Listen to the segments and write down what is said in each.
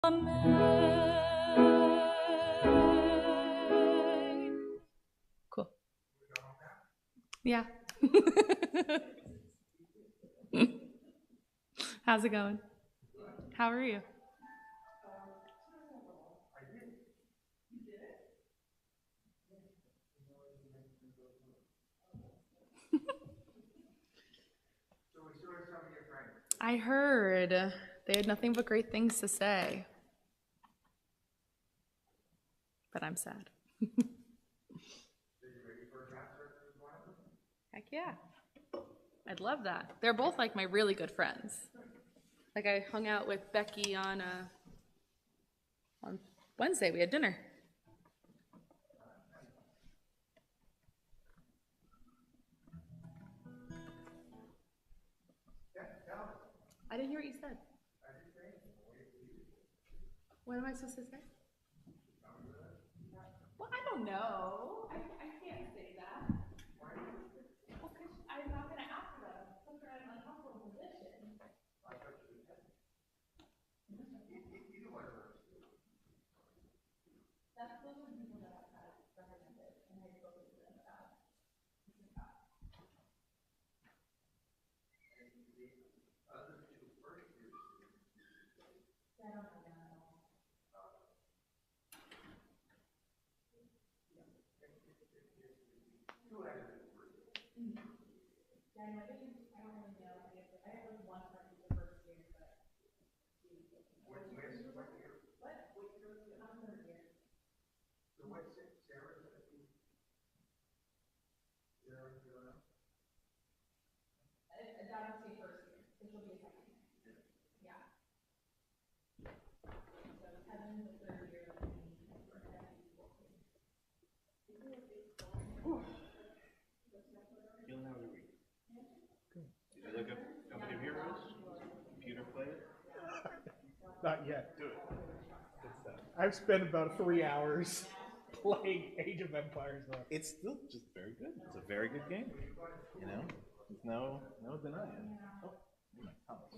Amen. Cool. Yeah. How's it going? How are you? I heard they had nothing but great things to say, but I'm sad. Heck yeah. I'd love that. They're both like my really good friends. Like I hung out with Becky on Wednesday. We had dinner. I didn't hear what you said. What am I supposed to say? Well, I don't know. I can't say that. Well, 'cause I'm not going to ask them. Put her in an uncomfortable position. That's those are the people that I've had recommended, and I spoke to them about. I don't know. Yeah, I don't really know. I have like one person the first year, but what? I'm third year. So what's Sarah's gonna be? Sarah, you don't know? That would be first year. This will be a second year. Yeah. So Kevin the third year and me for Kevin. Feeling how are we? Good. Did you look up Company of Heroes? Computer play it? Not yet. Do it. Good stuff. I've spent about 3 hours playing Age of Empires though. It's still just very good. It's a very good game. You know? There's no denying it. Oh, my Thomas.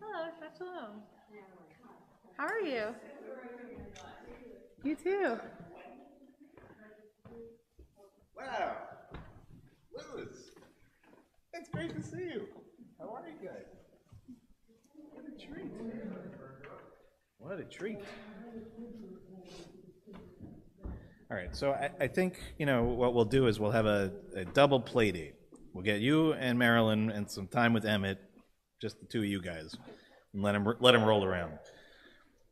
Hello, hello. How are you? You too. Wow. Lewis. It's great to see you. How are you guys? What a treat. What a treat. All right, so I think, what we'll do is we'll have a double play date. We'll get you and Marilyn and some time with Emmett, just the two of you guys, and let him roll around.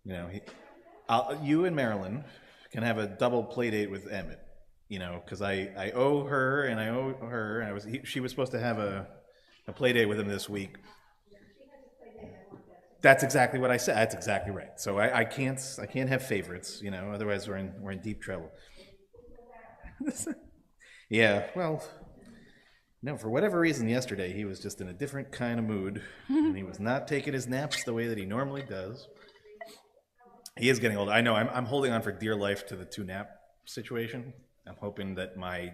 You and Marilyn can have a double play date with Emmett, because I owe her and I owe her, and she was supposed to have a play date with him this week. That's exactly what I said. That's exactly right. So I can't have favorites, otherwise we're in deep trouble. Yeah, well, no, for whatever reason yesterday he was just in a different kind of mood, and he was not taking his naps the way that he normally does. He is getting old. I know. I'm holding on for dear life to the 2-nap situation. I'm hoping that my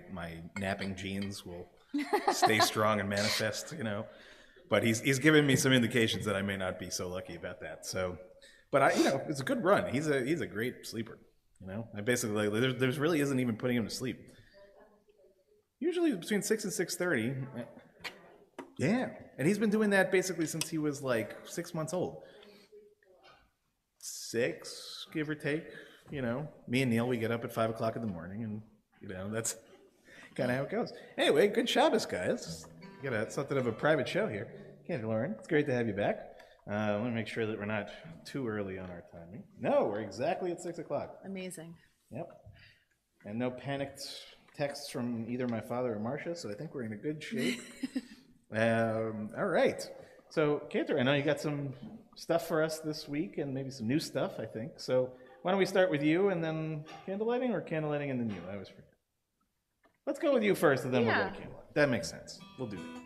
napping genes will stay strong and manifest, But he's given me some indications that I may not be so lucky about that. So, but it's a good run. He's a great sleeper. I basically there's really isn't even putting him to sleep. Usually between 6 and 6:30. Yeah, and he's been doing that basically since he was like 6 months old. 6, give or take. Me and Neil, we get up at 5 o'clock in the morning, and that's kind of how it goes. Anyway, good Shabbos, guys. We got something of a private show here. Okay, Lauren, it's great to have you back. I want to make sure that we're not too early on our timing. No, we're exactly at 6 o'clock. Amazing. Yep. And no panicked texts from either my father or Marcia, so I think we're in a good shape. All right. So, Cantor, I know you got some stuff for us this week and maybe some new stuff, I think. So, why don't we start with you and then candlelighting, or candlelighting and then you? I always forget. Let's go with you first and then we'll go to candlelight. That makes sense. We'll do that.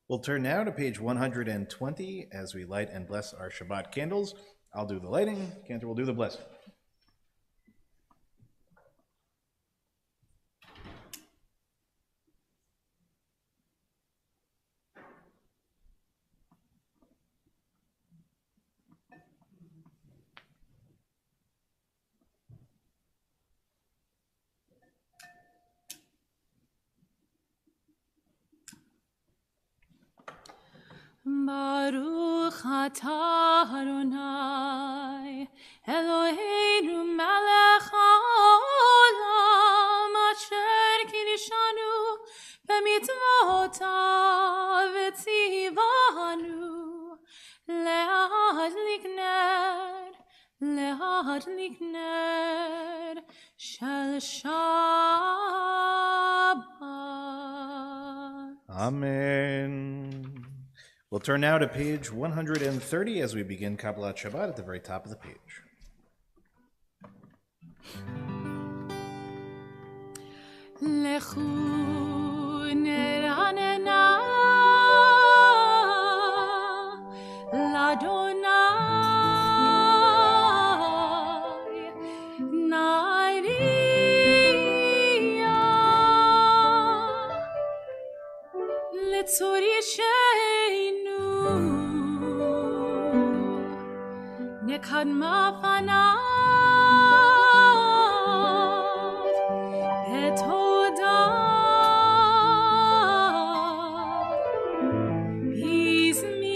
We'll turn now to page 120 as we light and bless our Shabbat candles. I'll do the lighting, Cantor will do the blessing. Baruch atah Adonai Eloheinu melech haolam asher kiddushanu b'mitzvotav v'tzivanu le'adlik ner shel Shabbat. Amen. We'll turn now to page 130 as we begin Kabbalat Shabbat at the very top of the page. Lechu neranena l'Adonai nairia letzori Nekadma fanav etoda izmirot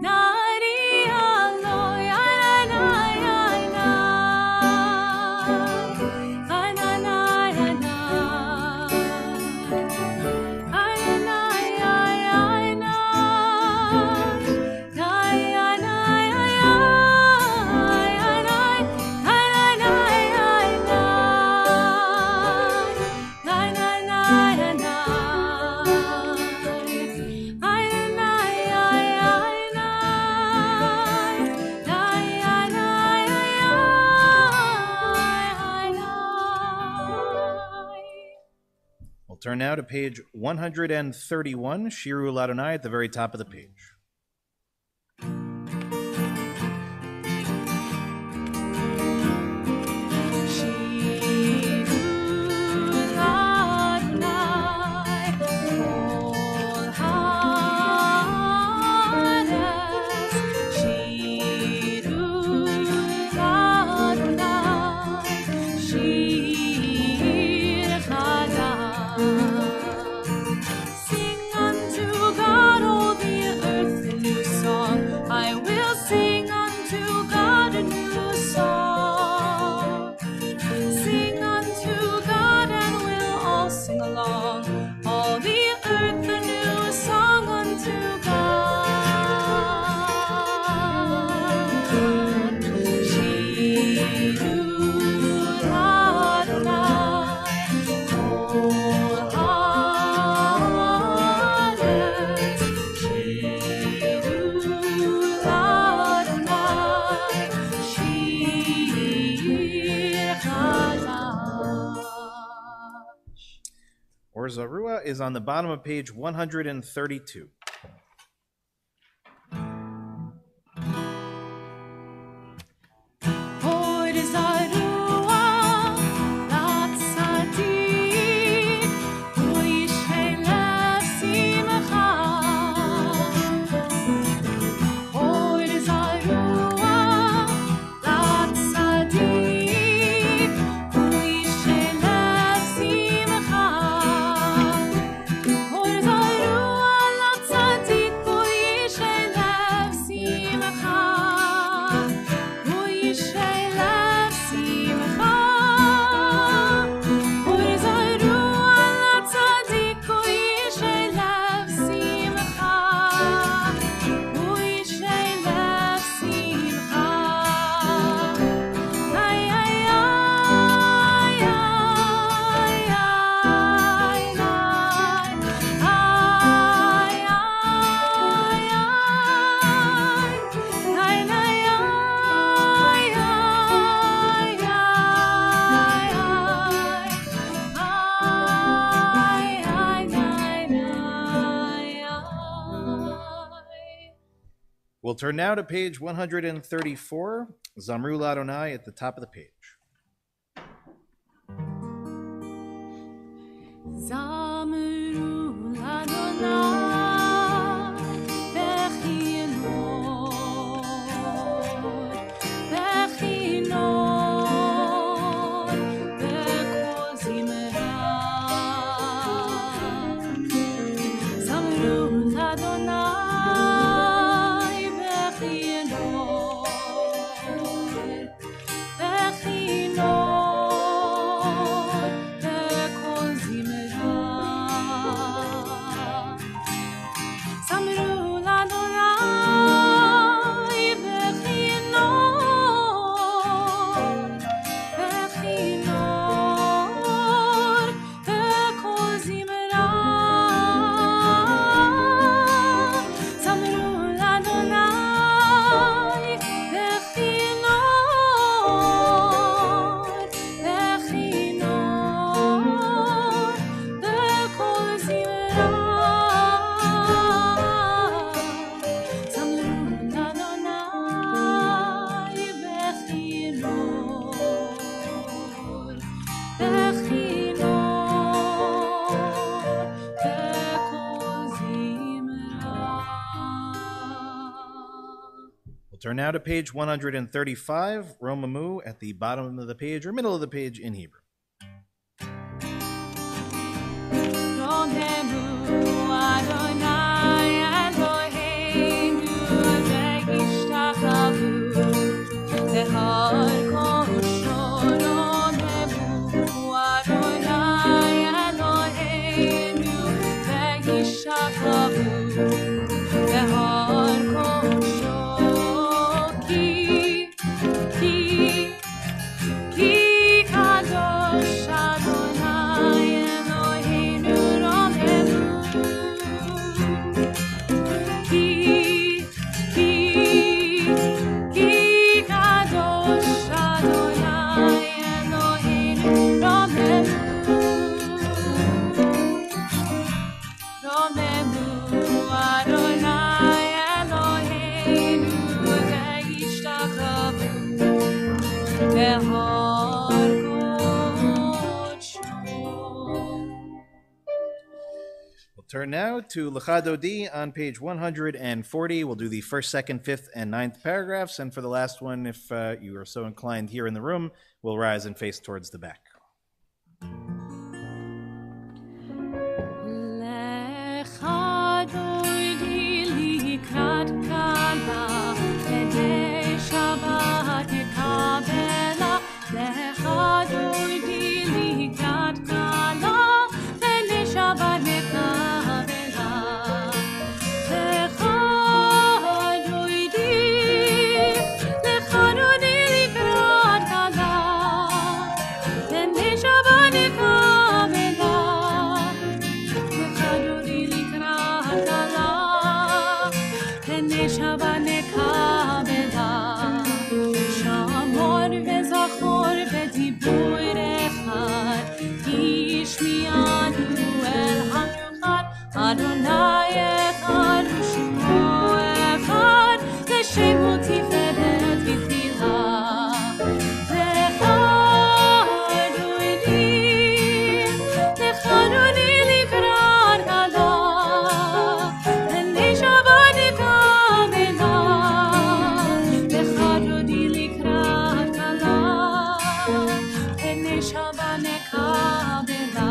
nari aloy Turn now to page 131, Shiru Ladonai, at the very top of the page. Sing unto God, all the earth. Zarua is on the bottom of page 132. We'll turn now to page 134, Zamru Ladonai at the top of the page. Zamru Ladonai Turn now to page 135, Romamu at the bottom of the page or middle of the page in Hebrew. Turn now to L'chadodi on page 140. We'll do the first, second, fifth, and ninth paragraphs. And for the last one, if you are so inclined here in the room, we'll rise and face towards the back. השמיענו אל המיוחד, אדוני אחד ושמו אחד, לשמו תפארת ותהילה. לך אדוני לקראת כלה, לשבת נקבלה. לך אדוני לקראת כלה, לשבת נקבלה.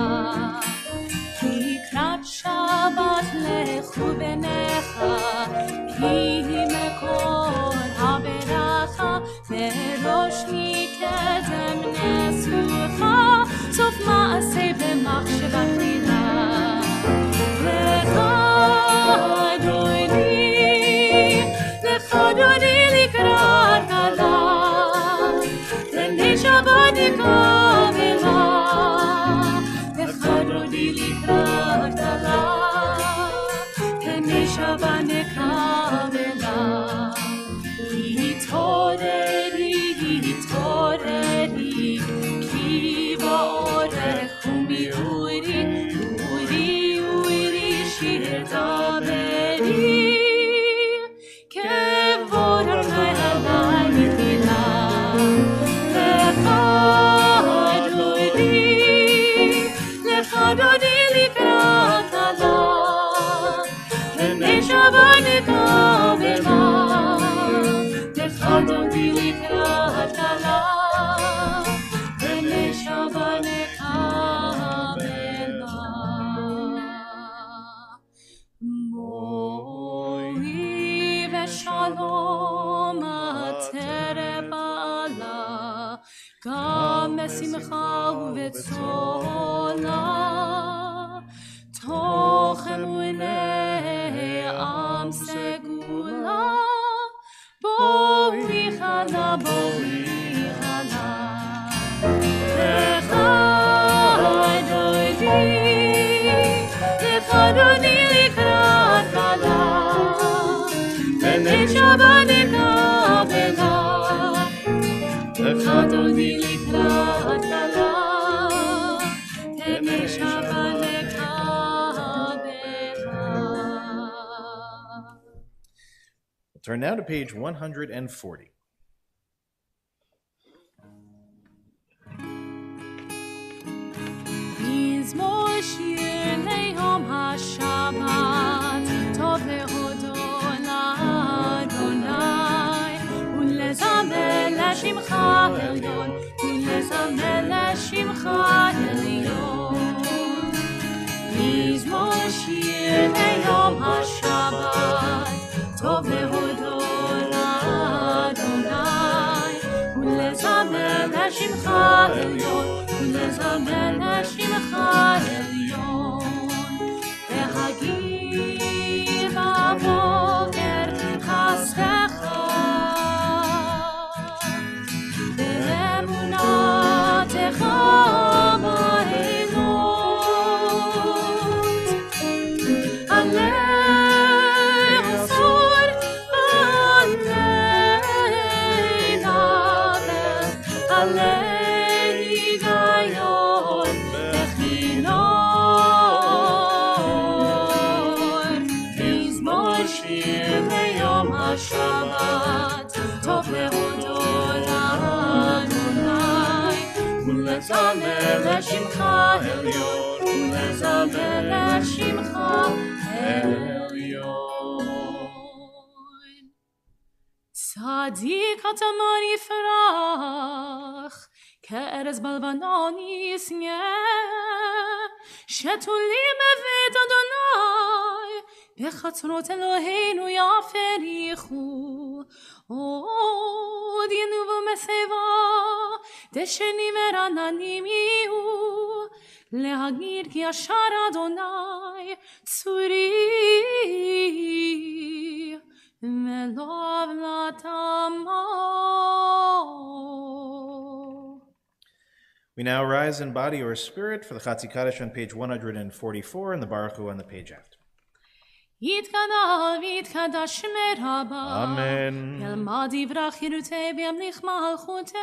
לקראת שבת לכו בניך, כי מקור הברכה, בראש מקדם נשוכה, סוף מעשה במחשבה כלילה. לך אדוני לקראת כלה, לשבת נקבלה. לך אדוני לקראת כלה, לשבת נקבלה. התעוררי, כי באורך ומיעורי, אורי שיר דברי, כבוד אדוני עלי נתינה. לך אדוני לקראת כלה, לשבת נקבלה. לך אדוני לקראת כלה, לשבת נקבלה. בואי ושלום עטרת בעלה, גם בשמחה ובצהלה, תוך אמוני עם סגולה. בואי חלה, בואי חלה. לך אדוני לקראת כלה, לשבת נקבלה. לך אדוני לקראת כלה, לשבת נקבלה. Turn now to page 140. מזמור שיר ליום השבת, טוב להודות לאדוני, ולזמר לשמך עליון, ולזמר לשמך עליון. מזמור שיר ליום השבת, טוב להודות לאדוני, ולזמר לשמך עליון, ולזמר לשמך עליון. והגיד בבוקר חסדך, באמונתך בעלילות. עלי אסור עלי נעבד, עלי היגיון וכינור. מזמור שיר ליום השבת, טוב להודות לאדוני, ולזמר לשמך עליון, ולזמר לשמך עליון. צדיק התמן יפרח, כארז בלבנון ישנא, שתולים בבית אדוני, בחצרות אלוהינו יפריחו. עוד ינובו משיבה, דשנים ורעננים יהיו, להגיד כי ישר אדוני צורי, ולא עוולת עמו. We now rise in body or spirit for the Chatzi Kaddish on page 144 and the Baruch Hu on the page after. יתגדל ויתקדש שמי רבה. אמן. ילמד יברח חירותי וימליך מלכותי.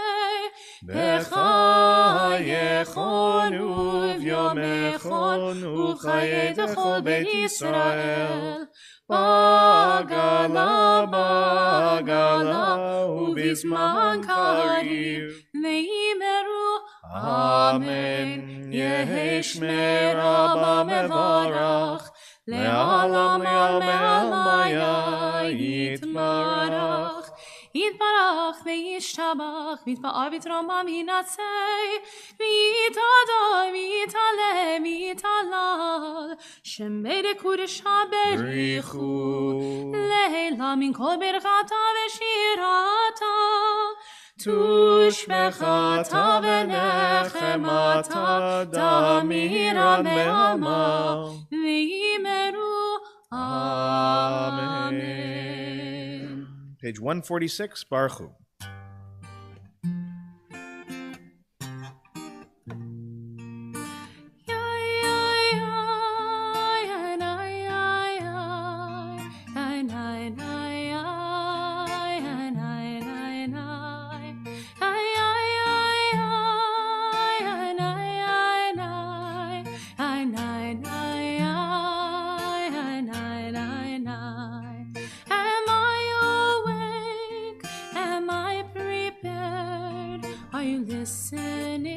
בחייכון וביומכון ובחיי דכל בית ישראל. בעגלה בעגלה ובזמן קריב. ואמרו אמן. יהי שמי רבה מברך. לעולם לעלמיה יתברך. יתברך וישתבח ויתפאר ויתרומם וינצח ויתהדר ויתעלה ויתהלל שם בית קודשא בריחו לעילא מן כל ברכתה ושירתה תושבחתה ונחמתה דמירה מעלמא ויאמרו אמן. Page 146, Baruch Hu.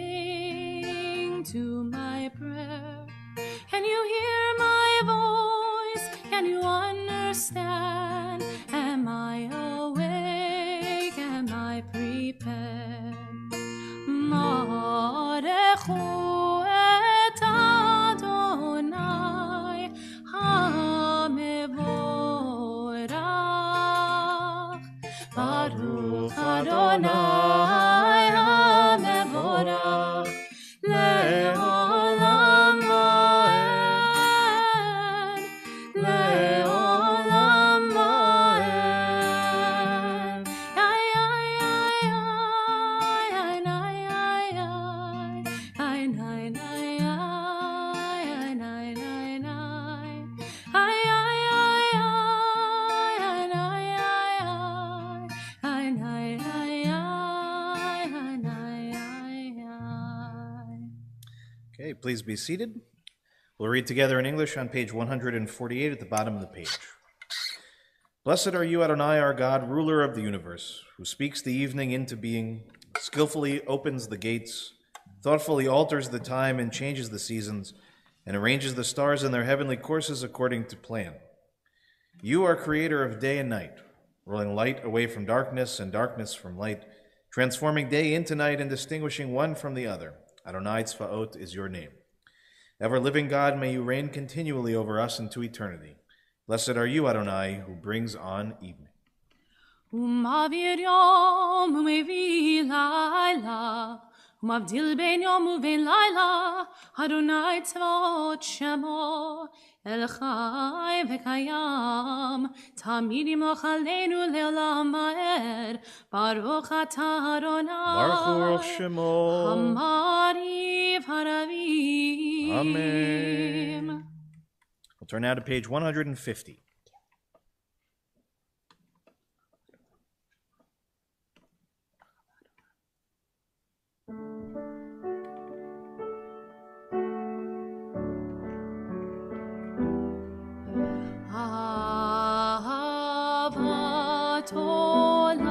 Listening to my prayer. Can you hear my voice? Can you understand? Am I awake? Am I prepared? Marechu et Adonai HaMevorach. Baruch Adonai HaMevorach Le'olam va'ed, Le'olam va'ed. Ay, ay, ay, ay, ay, ay, ay, ay, ay, Okay, please be seated. We'll read together in English on page 148 at the bottom of the page. Blessed are you, Adonai, our God, ruler of the universe, who speaks the evening into being, skillfully opens the gates, thoughtfully alters the time and changes the seasons, and arranges the stars in their heavenly courses according to plan. You are creator of day and night, rolling light away from darkness and darkness from light, transforming day into night and distinguishing one from the other. Adonai Tzvaot is your name. Ever-living God, may you reign continually over us into eternity. Blessed are you, Adonai, who brings on evening. ומעביר יום ומביא לילה, ומבדיל בין יום ובין לילה, אדוני צבאות שמו, אל חי וקיים, תמיד ימלוך עלינו לעולם ועד, ברוך אתה אדוני, Baruch Shemo. המריב הרבים. Amen. We'll turn now to page 150. אהבת עולם,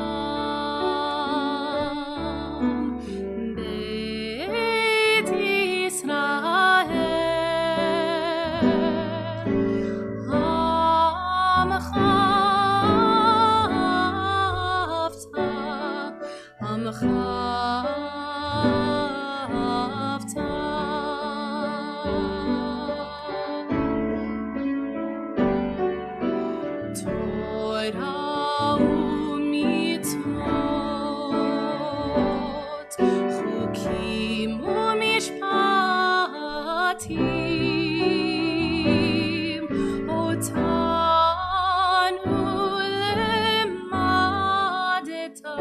בית ישראל, עמך אהבת, עמך Torah u'mitzvot, chukim u'mishpatim, otanu lemadeta,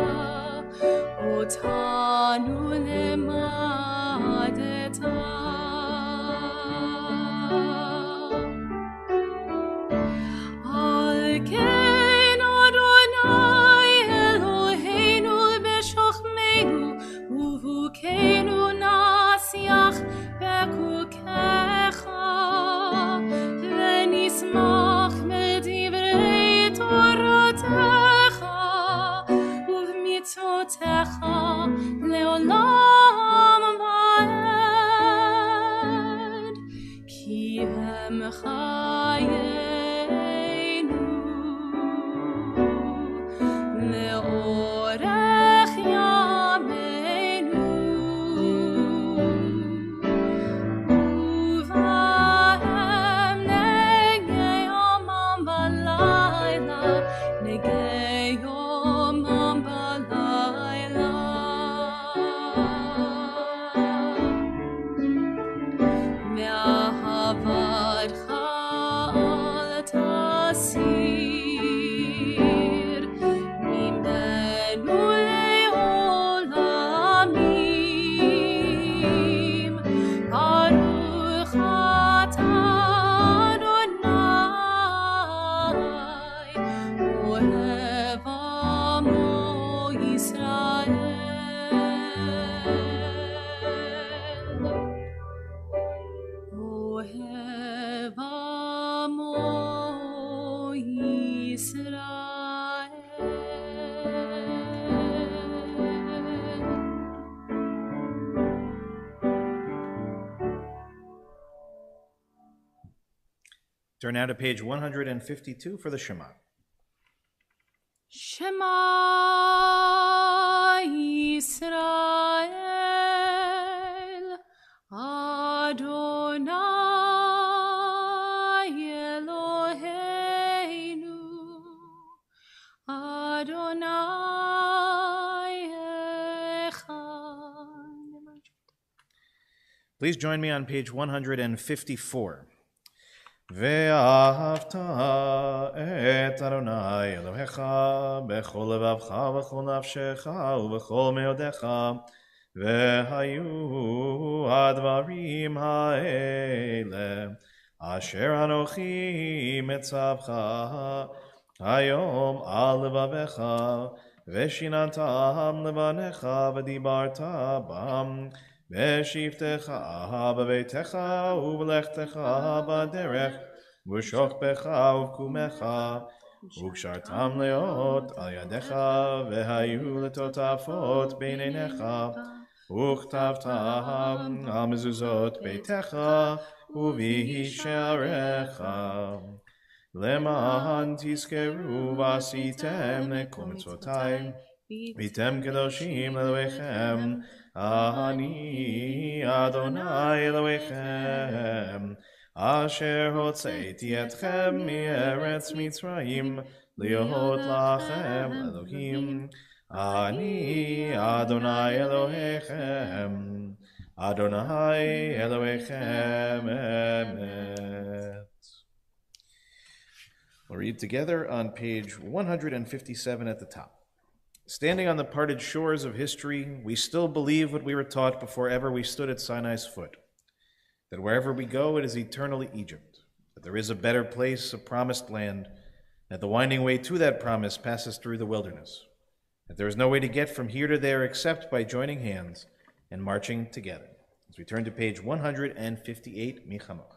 otanu lemadeta. לאורך ימינו ובהם נגי יומם בלילה נגי יומם בלילה מאהבתך אל תסיר ממנו לעולמים ברוך אתה אדוני אוהב עמו ישראל אוהב עמו ישראל. Turn now to page 152 for the Shema. Shema Yisrael Adonai Eloheinu Adonai Echad. Please join me on page 154. ואהבת את אדוני אלוהיך בכל לבבך ובכל נפשך ובכל מאודיך והיו הדברים האלה אשר אנוכי מצווך היום על לבביך ושיננתם לבניך ודיברת בם בשבתך בביתך ובלכתך בדרך ובשוכבך ובקומך וקשרתם להיות על ידיך והיו לטוטפות בין עיניך וכתבתם על מזוזות ביתך ובשעריך למען תזכרו ועשיתם לכל מצוותיי והייתם קדושים לאלוהיכם אני אדוני אלוהיכם אשר הוצאתי אתכם מארץ מצרים להיות לכם אלוהים אני אדוני אלוהיכם אדוני אלוהיכם אמת. We'll read together on page 157 at the top. Standing on the parted shores of history, we still believe what we were taught before ever we stood at Sinai's foot, that wherever we go, it is eternally Egypt, that there is a better place, a promised land, that the winding way to that promise passes through the wilderness, that there is no way to get from here to there except by joining hands and marching together. As we turn to page 158, Michamoch.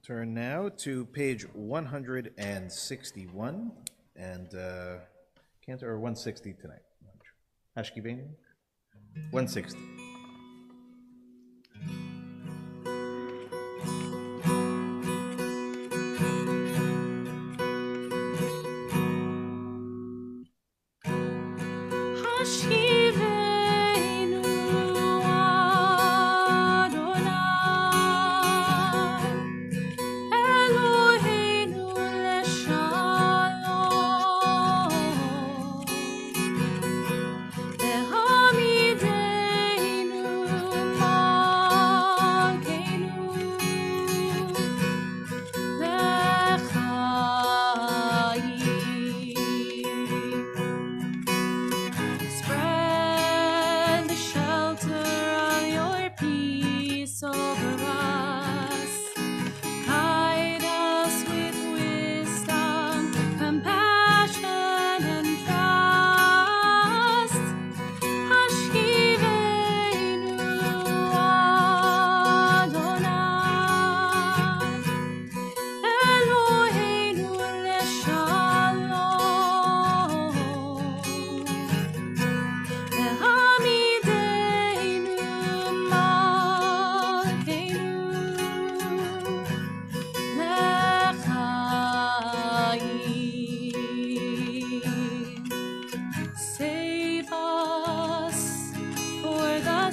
Turn now to page 161 and Cantor 160 tonight. Hashkibin 160.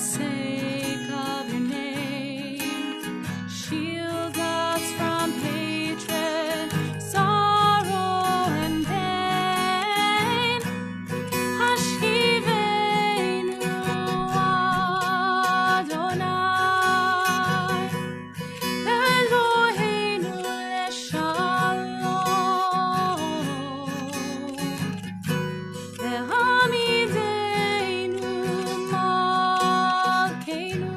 sake of your name. Shield us from hatred, sorrow, and pain. Hashivenu Adonai, Eloheinu leshalom. Ve'hamidenu malkeinu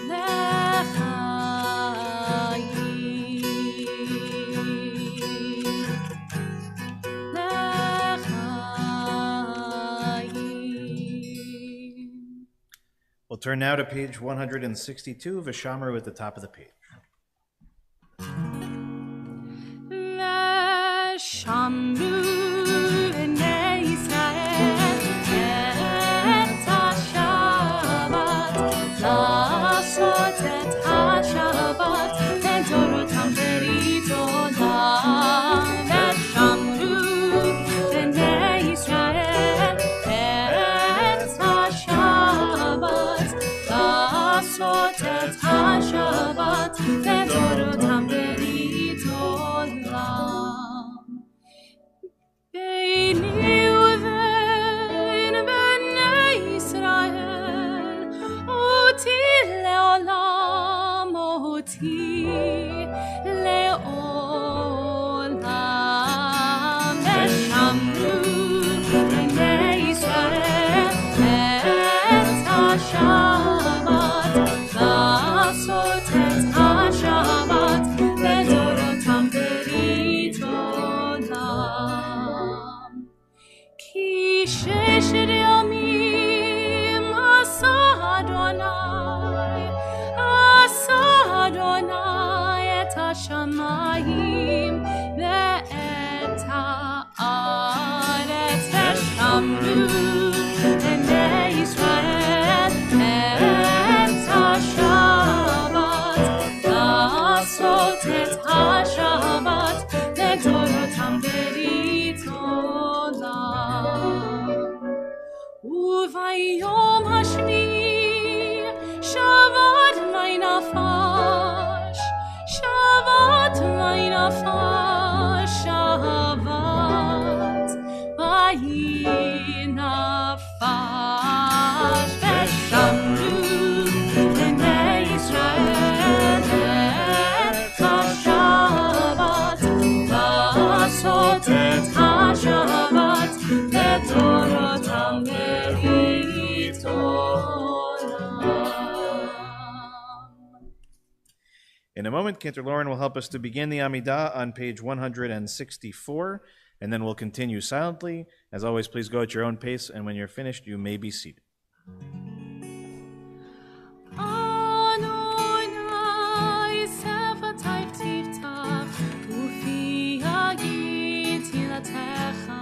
l'chaim. We'll turn now to page 162, Vishamru at the top of the page. Shamru b'nei Yisrael et HaShabbat, לעשות את השבת לדורותם ברית עולם. ושמרו בני ישראל את השבת, לעשות את השבת לדורותם ברית עולם. ביני ובין בני ישראל, אותי לעולם, אותי לעולם. ושמרו בני ישראל את השבת, לעשות את השבת לדורותם ברית עולם. כי ששת ימים עשה אדוני את השמיים ואת הארץ. ושמרו בני ישראל את השבת, לעשות את השבת לדורותם ברית עולם. וביום השביעי שבת לי נפש, שבת לי נפש, שבת לי נפש. ושמרו בני ישראל את השבת, לעשות את השבת לדורותם ברית עולם. In a moment, Cantor Lauren will help us to begin the Amidah on page 164, and then we'll continue silently. As always, please go at your own pace, and when you're finished, you may be seated. Adonai sefatay tiftach, ufi yagid tilatecha.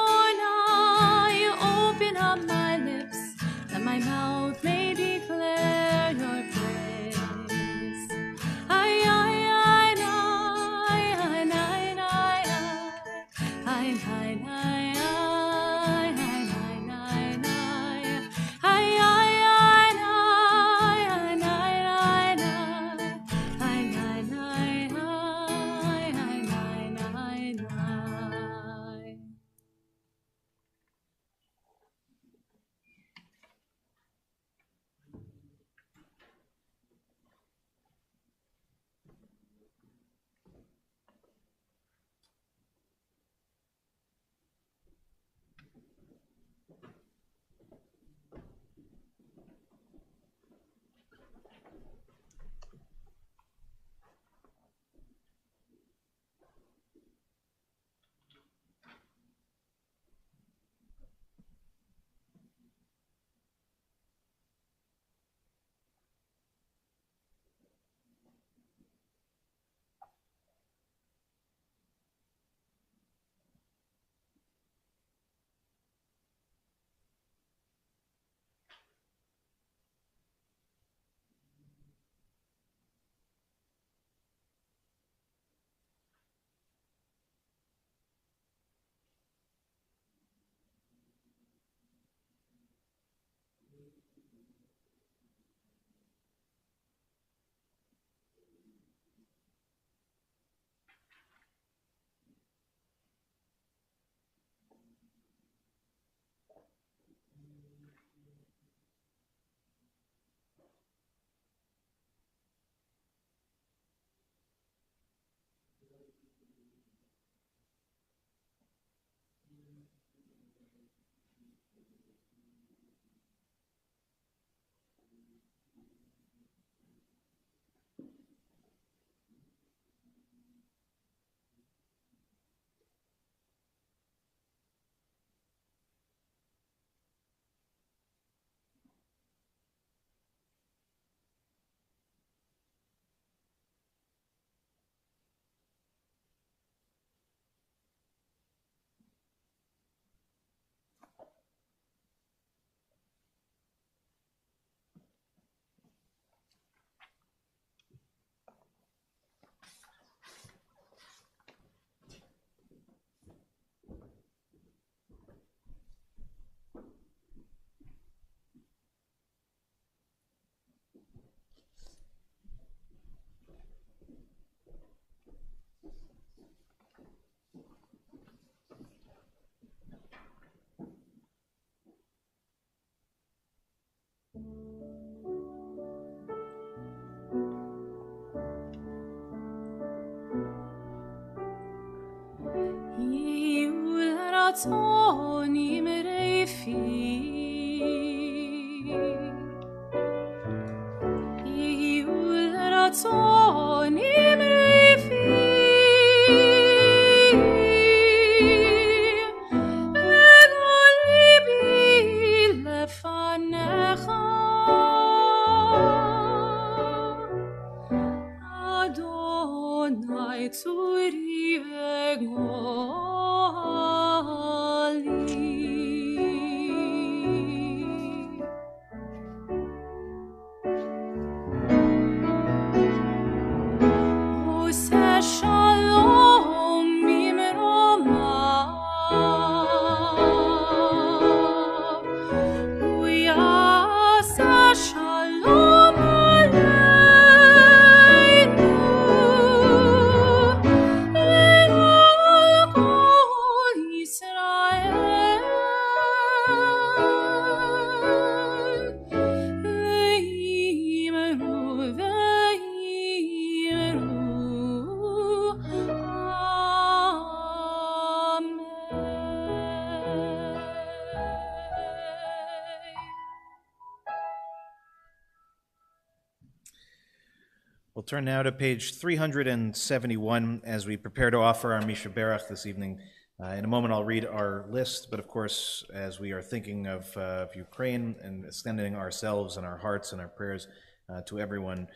Adonai, open up my lips, that my mouth may declare your praise. Ay, ay, ay, ay, ay, ay, ay, ay, ay, ay, ay. לרצון אמרי פי יהיו לרצון אמרי פי וכל ליבי לפניך אדוני צורי וגואלי. עושה שלום ממרומיו, הוא יעשה שלום עלינו, לכל כל ישראל, ויאמרו ויאמרו We'll turn now to page 371 as we prepare to offer our Misha Berach this evening. In a moment, I'll read our list, but of course, as we are thinking of Ukraine and extending ourselves and our hearts and our prayers to everyone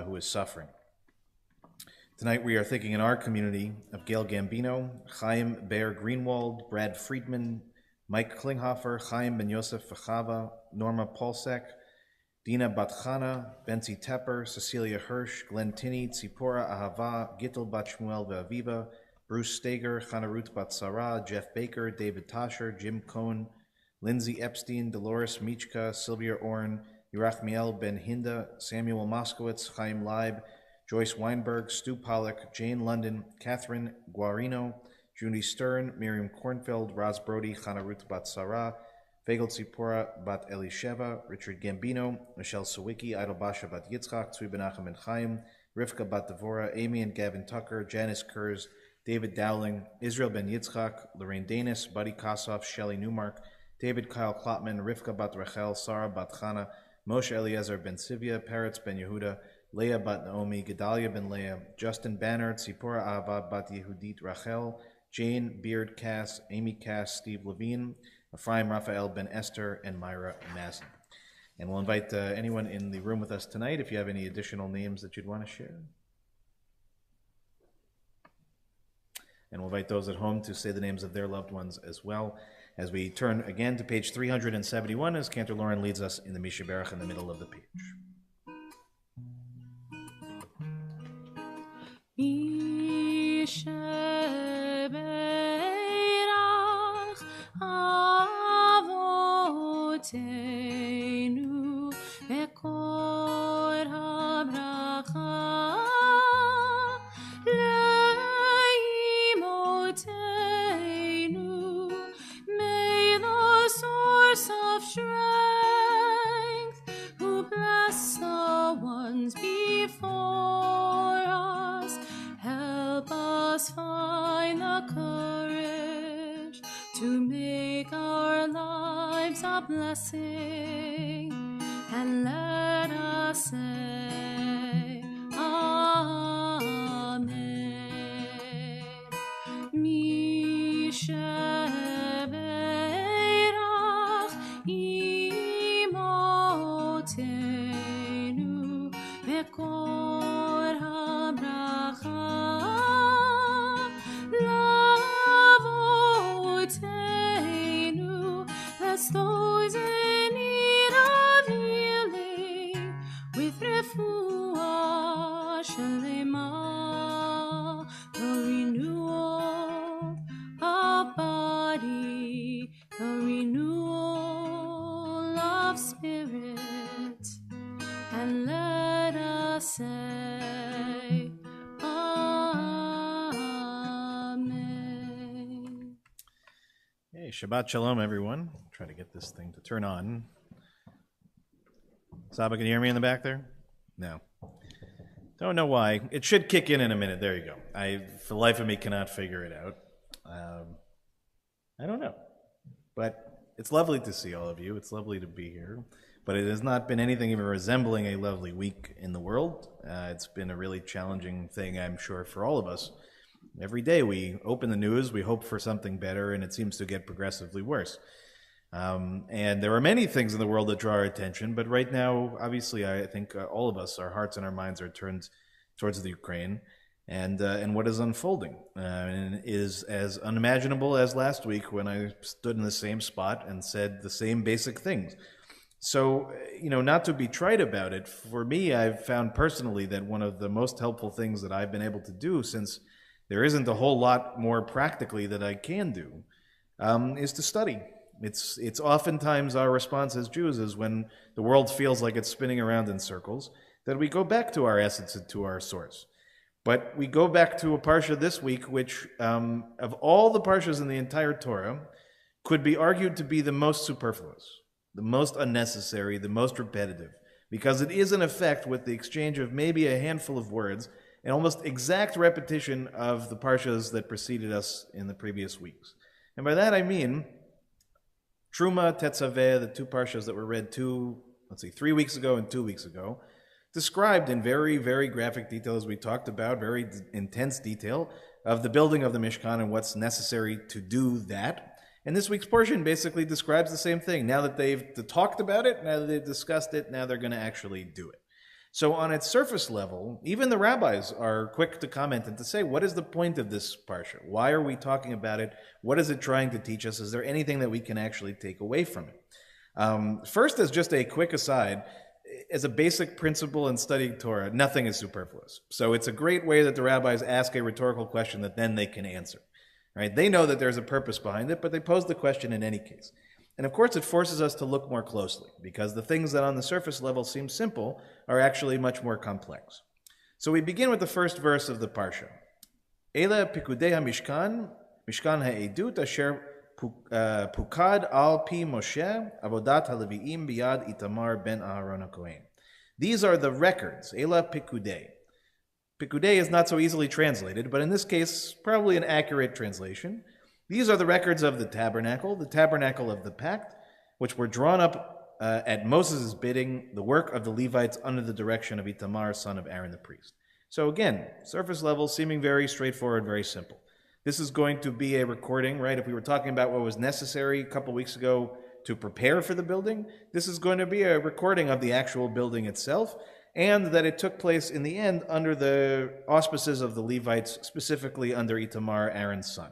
who is suffering. Tonight, we are thinking in our community of Gail Gambino, Chaim Bear Greenwald, Brad Friedman, Mike Klinghofer, Chaim Ben Yosef Fachava, Norma Polsek, Dina Batchana, Benzi Tepper, Cecilia Hirsch, Glenn Tinney, Tzipora Ahava, Gittel Bat Shmuel Ve'aviva, Bruce Steger, Chanarut Bat Sarah, Jeff Baker, David Tasher, Jim Cohn, Lindsay Epstein, Dolores Michka, Sylvia Orn, Yerachmiel Ben Hinda, Samuel Moskowitz, Chaim Leib, Joyce Weinberg, Stu Pollack, Jane London, Catherine Guarino, Junie Stern, Miriam Kornfeld, Raz Brody, Chanarut Bat Sarah, Fagel Tzipora Bat Elisheva, Richard Gambino, Michelle Sawicki, Idol Basha Bat Yitzchak, Tzvi Benachem and Chaim, Rivka Bat Devora, Amy and Gavin Tucker, Janice Kurz, David Dowling, Israel Ben Yitzchak, Lorraine Danis, Buddy Kosoff, Shelley Newmark, David Kyle Klopman, Rivka Bat Rachel, Sarah Bat Chana, Moshe Eliezer Ben Sivia, Peretz Ben Yehuda, Leah Bat Naomi, Gedalia Ben Leah, Justin Banner, Tzipora Ava Bat Yehudit Rachel, Jane Beard Cass, Amy Cass, Steve Levine, Ephraim Raphael Ben Esther, and Myra Mazin. And we'll invite anyone in the room with us tonight if you have any additional names that you'd want to share. And we'll invite those at home to say the names of their loved ones as well. As we turn again to page 371 as Cantor Lauren leads us in the Misha Berach in the middle of the page. Misha Berach Avotenu Bekor HaBracha Leimotenu. May the source of strength who bless the ones before us help us find the courage to make our lives a blessing, and let us say Amen. Misha Berach Imotenu Bekor HaBracha Lavotenu. Bless those in need of healing with refuah shalema, the renewal of body, the renewal of spirit, and let us say Amen. Hey, Shabbat Shalom, everyone. Try to get this thing to turn on. Saba, can you hear me in the back there? No. Don't know why. It should kick in a minute. There you go. I, for the life of me, cannot figure it out. I don't know. But it's lovely to see all of you. It's lovely to be here. But it has not been anything even resembling a lovely week in the world. It's been a really challenging thing, I'm sure, for all of us. Every day we open the news, we hope for something better, and it seems to get progressively worse. And there are many things in the world that draw our attention, but right now, obviously, I think all of us, our hearts and our minds are turned towards the Ukraine and what is unfolding. And is as unimaginable as last week when I stood in the same spot and said the same basic things. So, not to be trite about it, for me, I've found personally that one of the most helpful things that I've been able to do, since there isn't a whole lot more practically that I can do, is to study. It's oftentimes our response as Jews is when the world feels like it's spinning around in circles, that we go back to our essence and to our source. But we go back to a parsha this week, which, of all the parshas in the entire Torah, could be argued to be the most superfluous, the most unnecessary, the most repetitive, because it is in effect with the exchange of maybe a handful of words, an almost exact repetition of the parshas that preceded us in the previous weeks. And by that I mean Truma, Tetzaveh, the two parshas that were read 3 weeks ago and 2 weeks ago, described in very, very graphic detail, as we talked about, very intense detail, of the building of the Mishkan and what's necessary to do that. And this week's portion basically describes the same thing. Now that they've talked about it, now that they've discussed it, now they're going to actually do it. So on its surface level, even the rabbis are quick to comment and to say, what is the point of this parsha? Why are we talking about it? What is it trying to teach us? Is there anything that we can actually take away from it? First, as just a quick aside, as a basic principle in studying Torah, nothing is superfluous. So it's a great way that the rabbis ask a rhetorical question that then they can answer. Right? They know that there's a purpose behind it, but they pose the question in any case. And of course, it forces us to look more closely, because the things that on the surface level seem simple are actually much more complex. So we begin with the first verse of the Parsha. Ela pikudei ha-mishkan, mishkan ha'edut asher pukad al pi Moshe, avodat haleviim biyad Itamar ben Aharon HaKohen. These are the records, Ela pikudei. Pikudei is not so easily translated, but in this case, probably an accurate translation. These are the records of the tabernacle of the pact, which were drawn up at Moses' bidding, the work of the Levites under the direction of Itamar, son of Aaron the priest. So again, surface level, seeming very straightforward, very simple. This is going to be a recording, right? If we were talking about what was necessary a couple weeks ago to prepare for the building, this is going to be a recording of the actual building itself, and that it took place in the end under the auspices of the Levites, specifically under Itamar, Aaron's son.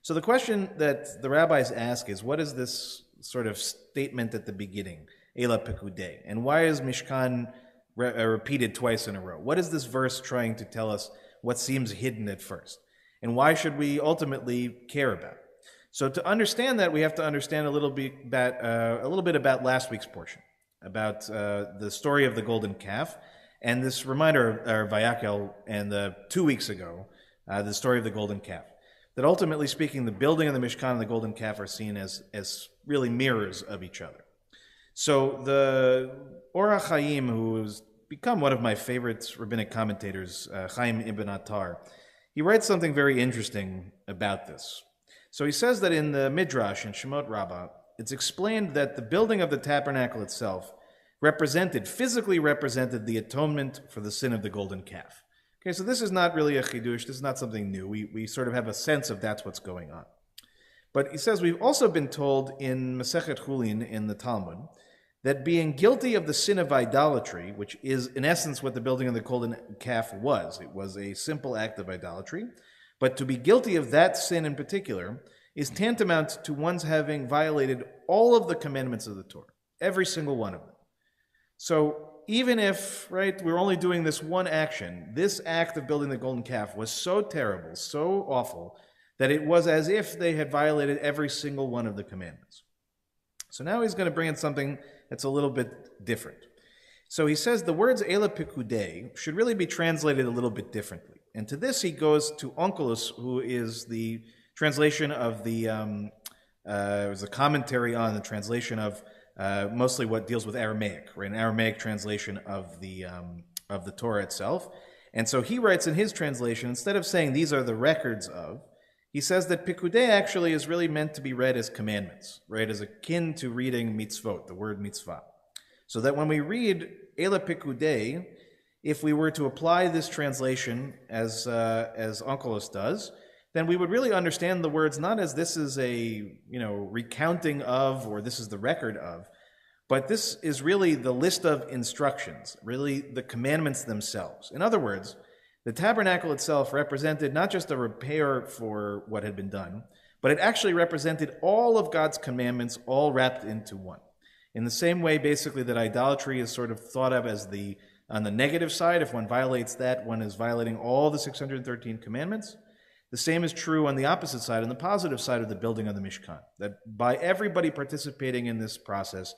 So the question that the rabbis ask is, what is this sort of statement at the beginning, Ela Pekudei, and why is Mishkan repeated twice in a row? What is this verse trying to tell us what seems hidden at first? And why should we ultimately care about it? So to understand that, we have to understand a little bit about last week's portion, about the story of the golden calf, and this reminder of Vayakhel, and 2 weeks ago, the story of the golden calf. That ultimately speaking, the building of the Mishkan and the golden calf are seen as really mirrors of each other. So the Orach Chaim, who has become one of my favorite rabbinic commentators, Chaim Ibn Attar, he writes something very interesting about this. So he says that in the Midrash, in Shemot Rabbah, it's explained that the building of the tabernacle itself physically represented the atonement for the sin of the golden calf. Okay, so this is not really a chidush, this is not something new. We sort of have a sense of that's what's going on. But he says we've also been told in Masechet Chulin in the Talmud that being guilty of the sin of idolatry, which is in essence what the building of the golden calf was, it was a simple act of idolatry, but to be guilty of that sin in particular is tantamount to one's having violated all of the commandments of the Torah, every single one of them. So even if, right, we're only doing this one action, this act of building the golden calf was so terrible, so awful, that it was as if they had violated every single one of the commandments. So now he's going to bring in something that's a little bit different. So he says the words Ela Pikudei should really be translated a little bit differently. And to this he goes to Onkelos, who is the translation of the, it was a commentary on the translation of mostly what deals with Aramaic, right? An Aramaic translation of the Torah itself. And so he writes in his translation, instead of saying these are the records of, he says that pikudei actually is really meant to be read as commandments, right, as akin to reading mitzvot, the word mitzvah. So that when we read Ela pikudei, if we were to apply this translation as Onkelos does, then we would really understand the words not as this is a recounting of, or this is the record of, but this is really the list of instructions, really the commandments themselves. In other words, the tabernacle itself represented not just a repair for what had been done, but it actually represented all of God's commandments all wrapped into one. In the same way, basically, that idolatry is sort of thought of as on the negative side. If one violates that, one is violating all the 613 commandments. The same is true on the opposite side, on the positive side of the building of the Mishkan. That by everybody participating in this process,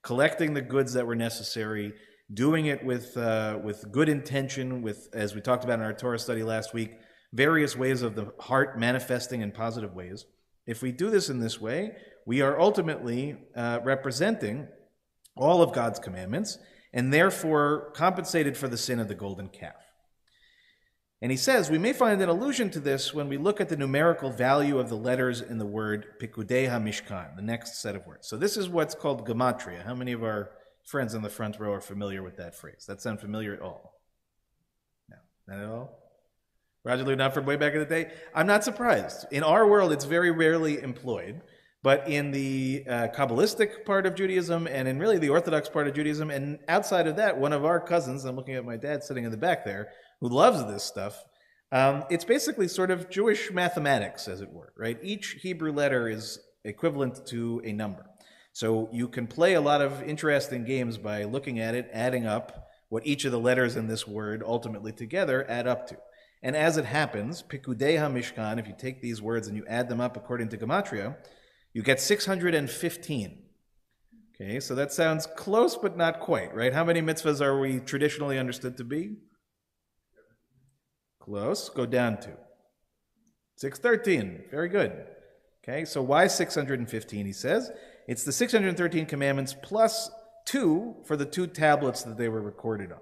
collecting the goods that were necessary, doing it with good intention, with, as we talked about in our Torah study last week, various ways of the heart manifesting in positive ways. If we do this in this way, we are ultimately representing all of God's commandments and therefore compensated for the sin of the golden calf. And he says, we may find an allusion to this when we look at the numerical value of the letters in the word Pikudei HaMishkan, the next set of words. So this is what's called gematria. How many of our friends on the front row are familiar with that phrase? That sound familiar at all? No, not at all? Roger Lou, not from way back in the day? I'm not surprised. In our world, it's very rarely employed. But in the Kabbalistic part of Judaism and in really the Orthodox part of Judaism, and outside of that, one of our cousins, I'm looking at my dad sitting in the back there, who loves this stuff, it's basically sort of Jewish mathematics, as it were, right? Each Hebrew letter is equivalent to a number. So you can play a lot of interesting games by looking at it, adding up what each of the letters in this word ultimately together add up to. And as it happens, Pikudei HaMishkan, if you take these words and you add them up according to Gematria, you get 615. Okay, so that sounds close, but not quite, right? How many mitzvahs are we traditionally understood to be? Close. Go down to 613. Very good. Okay, so why 615, he says? It's the 613 commandments plus 2 for the 2 tablets that they were recorded on.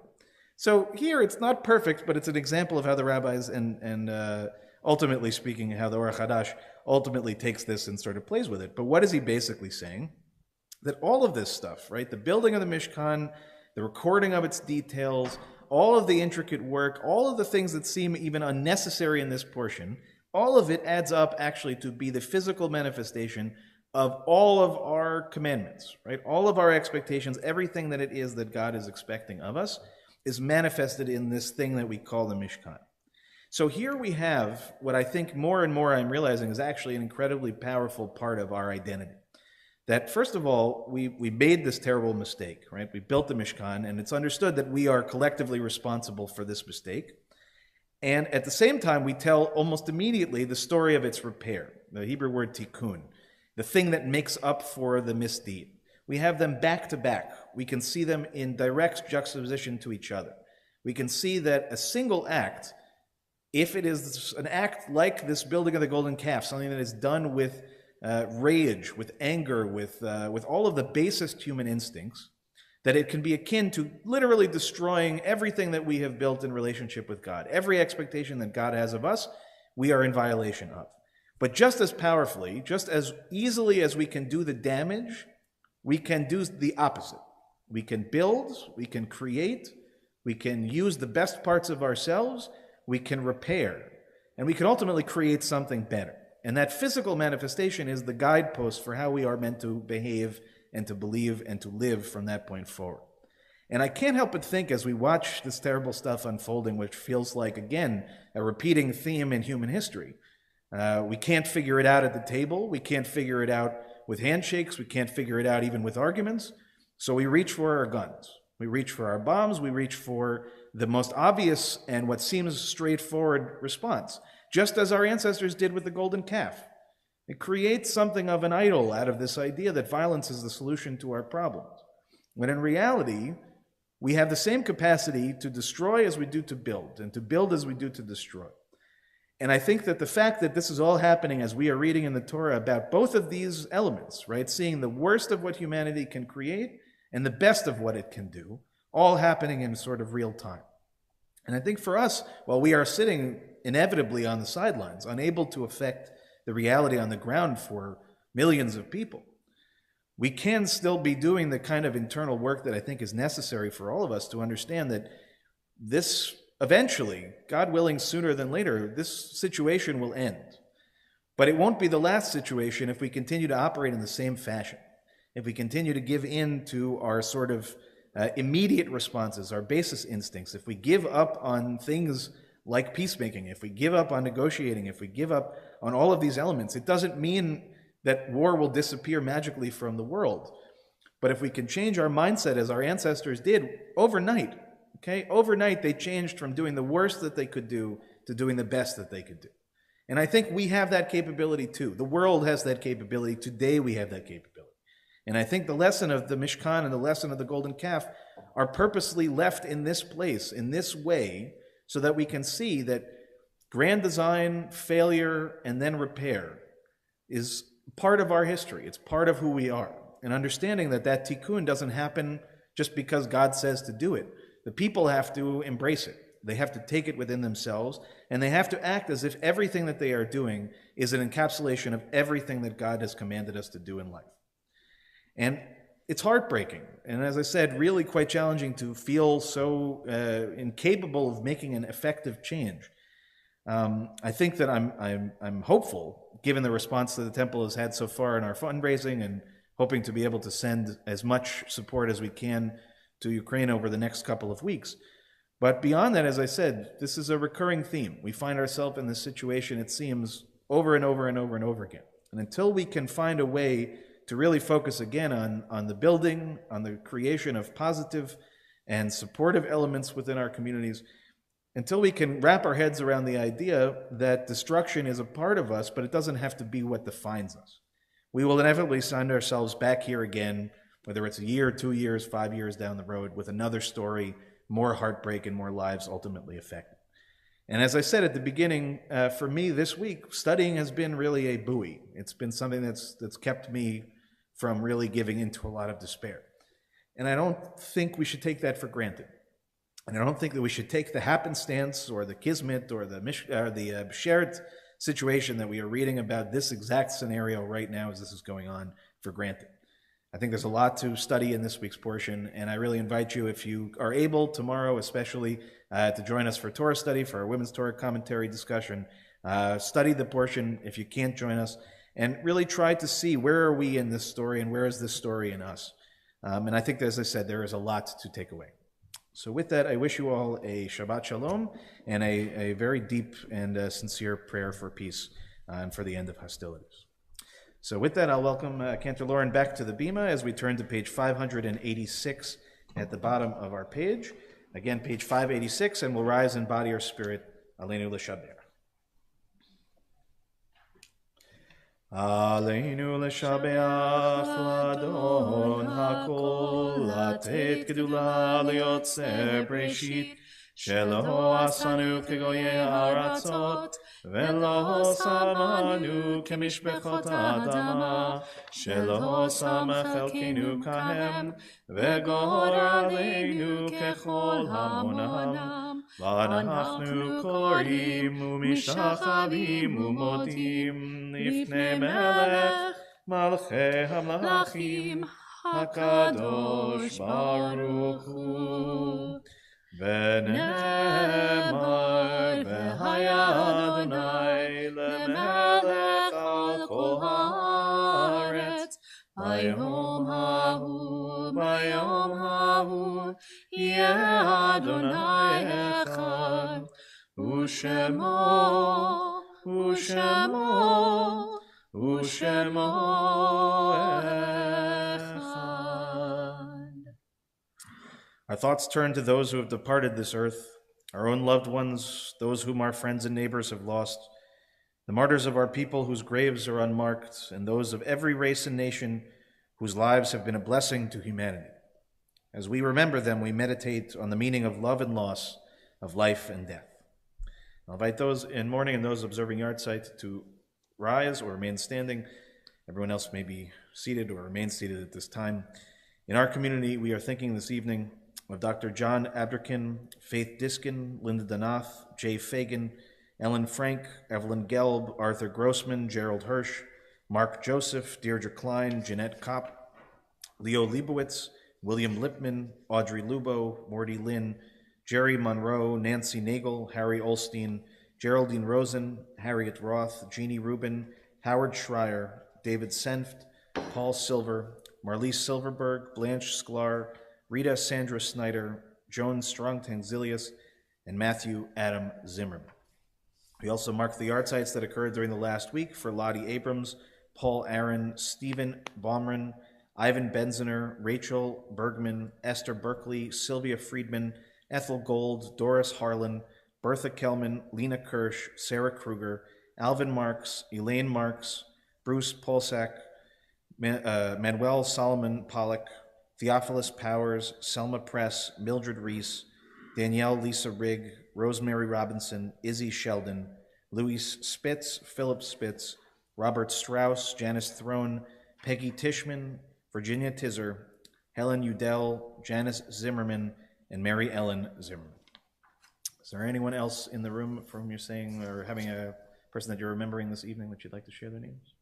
So here it's not perfect, but it's an example of how the rabbis and ultimately speaking, how the Orach Hadash ultimately takes this and sort of plays with it. But what is he basically saying? That all of this stuff, right, the building of the Mishkan, the recording of its details, all of the intricate work, all of the things that seem even unnecessary in this portion, all of it adds up actually to be the physical manifestation of all of our commandments, right? All of our expectations, everything that it is that God is expecting of us is manifested in this thing that we call the Mishkan. So here we have what I think more and more I'm realizing is actually an incredibly powerful part of our identity. That first of all, we made this terrible mistake, right? We built the Mishkan, and it's understood that we are collectively responsible for this mistake. And at the same time, we tell almost immediately the story of its repair, the Hebrew word tikkun, the thing that makes up for the misdeed. We have them back to back. We can see them in direct juxtaposition to each other. We can see that a single act, if it is an act like this building of the golden calf, something that is done with rage, with anger, with all of the basest human instincts, that it can be akin to literally destroying everything that we have built in relationship with God. Every expectation that God has of us, we are in violation of. But just as powerfully, just as easily as we can do the damage, we can do the opposite. We can build, we can create, we can use the best parts of ourselves, we can repair, and we can ultimately create something better. And that physical manifestation is the guidepost for how we are meant to behave and to believe and to live from that point forward. And I can't help but think as we watch this terrible stuff unfolding, which feels like, again, a repeating theme in human history. We can't figure it out at the table. We can't figure it out with handshakes. We can't figure it out even with arguments. So we reach for our guns. We reach for our bombs. We reach for the most obvious and what seems straightforward response, just as our ancestors did with the golden calf. It creates something of an idol out of this idea that violence is the solution to our problems. When in reality, we have the same capacity to destroy as we do to build, and to build as we do to destroy. And I think that the fact that this is all happening as we are reading in the Torah about both of these elements, right, seeing the worst of what humanity can create and the best of what it can do, all happening in sort of real time. And I think for us, while we are sitting inevitably on the sidelines, unable to affect the reality on the ground for millions of people. We can still be doing the kind of internal work that I think is necessary for all of us to understand that this eventually, God willing, sooner than later, this situation will end. But it won't be the last situation if we continue to operate in the same fashion, if we continue to give in to our sort of immediate responses, our basis instincts, if we give up on things like peacemaking, if we give up on negotiating, if we give up on all of these elements. It doesn't mean that war will disappear magically from the world. But if we can change our mindset as our ancestors did overnight, okay? Overnight, they changed from doing the worst that they could do to doing the best that they could do. And I think we have that capability too. The world has that capability. Today we have that capability. And I think the lesson of the Mishkan and the lesson of the Golden Calf are purposely left in this place, in this way, so that we can see that grand design, failure, and then repair is part of our history. It's part of who we are. And understanding that that tikkun doesn't happen just because God says to do it. The people have to embrace it. They have to take it within themselves, and they have to act as if everything that they are doing is an encapsulation of everything that God has commanded us to do in life. And it's heartbreaking, and as I said, really quite challenging to feel so incapable of making an effective change. I think that I'm hopeful, given the response that the temple has had so far in our fundraising, and hoping to be able to send as much support as we can to Ukraine over the next couple of weeks. But beyond that, as I said, this is a recurring theme. We find ourselves in this situation, it seems, over and over and over and over again. And until we can find a way to really focus again on the building, on the creation of positive and supportive elements within our communities, until we can wrap our heads around the idea that destruction is a part of us, but it doesn't have to be what defines us. We will inevitably find ourselves back here again, whether it's a year, 2 years, 5 years down the road, with another story, more heartbreak and more lives ultimately affected. And as I said at the beginning, for me this week, studying has been really a buoy. It's been something that's kept me from really giving into a lot of despair. And I don't think we should take that for granted. And I don't think that we should take the happenstance or the kismet or the b'sheret situation that we are reading about this exact scenario right now as this is going on for granted. I think there's a lot to study in this week's portion, and I really invite you, if you are able, tomorrow especially, to join us for Torah study, for our Women's Torah commentary discussion. Study the portion if you can't join us, and really try to see where are we in this story and where is this story in us. And I think, as I said, there is a lot to take away. So with that, I wish you all a Shabbat Shalom and a very deep and sincere prayer for peace and for the end of hostilities. So with that, I'll welcome Cantor Lauren back to the Bima as we turn to page 586 at the bottom of our page. Again, page 586, and we'll rise in body or spirit. Aleinu l'shaber. Aleinu l'shabeach l'adon hakol, latet gedula liotzer breshit, shelo asanu kegoye haratzot, ולא שמנו כמשפחות האדמה, שלא שם חלקנו כהם, וגורר עלינו ככל המונם, ואנחנו קוראים ומשתחווים ומודים לפני מלך מלכי המלכים, הקדוש ברוך הוא. ונאמר והיה אדוני למלך על כל הארץ ביום ההוא יהיה אדוני אחד ושמו Our thoughts turn to those who have departed this earth, our own loved ones, those whom our friends and neighbors have lost, the martyrs of our people whose graves are unmarked, and those of every race and nation whose lives have been a blessing to humanity. As we remember them, we meditate on the meaning of love and loss, of life and death. I'll invite those in mourning and those observing yahrzeit to rise or remain standing. Everyone else may be seated or remain seated at this time. In our community, we are thinking this evening of Dr. John Abderkin, Faith Diskin, Linda Danath, Jay Fagan, Ellen Frank, Evelyn Gelb, Arthur Grossman, Gerald Hirsch, Mark Joseph, Deirdre Klein, Jeanette Kopp, Leo Leibowitz, William Lipman, Audrey Lubo, Morty Lynn, Jerry Monroe, Nancy Nagel, Harry Olstein, Geraldine Rosen, Harriet Roth, Jeannie Rubin, Howard Schreier, David Senft, Paul Silver, Marlise Silverberg, Blanche Sklar, Rita Sandra Snyder, Joan Strong-Tanzilius, and Matthew Adam Zimmerman. We also marked the art sites that occurred during the last week for Lottie Abrams, Paul Aaron, Stephen Baumran, Ivan Benzener, Rachel Bergman, Esther Berkeley, Sylvia Friedman, Ethel Gold, Doris Harlan, Bertha Kelman, Lena Kirsch, Sarah Kruger, Alvin Marks, Elaine Marks, Bruce Polsak, Manuel Solomon Pollock, Theophilus Powers, Selma Press, Mildred Reese, Danielle Lisa Rigg, Rosemary Robinson, Izzy Sheldon, Louise Spitz, Philip Spitz, Robert Strauss, Janice Throne, Peggy Tishman, Virginia Tizer, Helen Udell, Janice Zimmerman, and Mary Ellen Zimmerman. Is there anyone else in the room from whom you're saying, or having a person that you're remembering this evening that you'd like to share their names?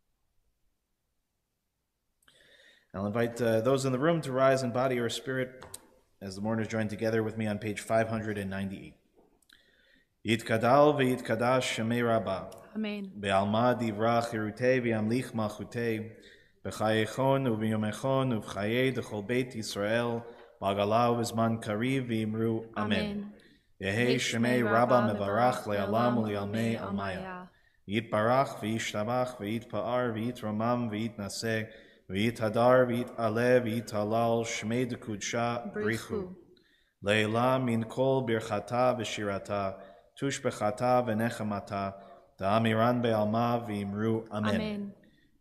I'll invite those in the room to rise in body or spirit as the mourners join together with me on page 598. Yitkadal v'yitkadash shemei Rabbah. Amen. Be'alma divra chirutei v'yamlich malchutei. B'chayechon u'b'yomechon u'b'chayei d'chol beit Yisrael. B'agala u'b'zman kariv v'imru Amen. Yehi shemei Rabbah mevarach le'alam u'li'almei almaya. Yitbarach v'yishtabach v'yitpa'ar v'yitramam v'yitnaseh. V'yit hadar, v'yit ale, v'yit halal, shmei d'kudsha, brichu. Leila min kol birchata v'shirata, tushbechata v'nechamata, da'amiran be'alma v'imru amen.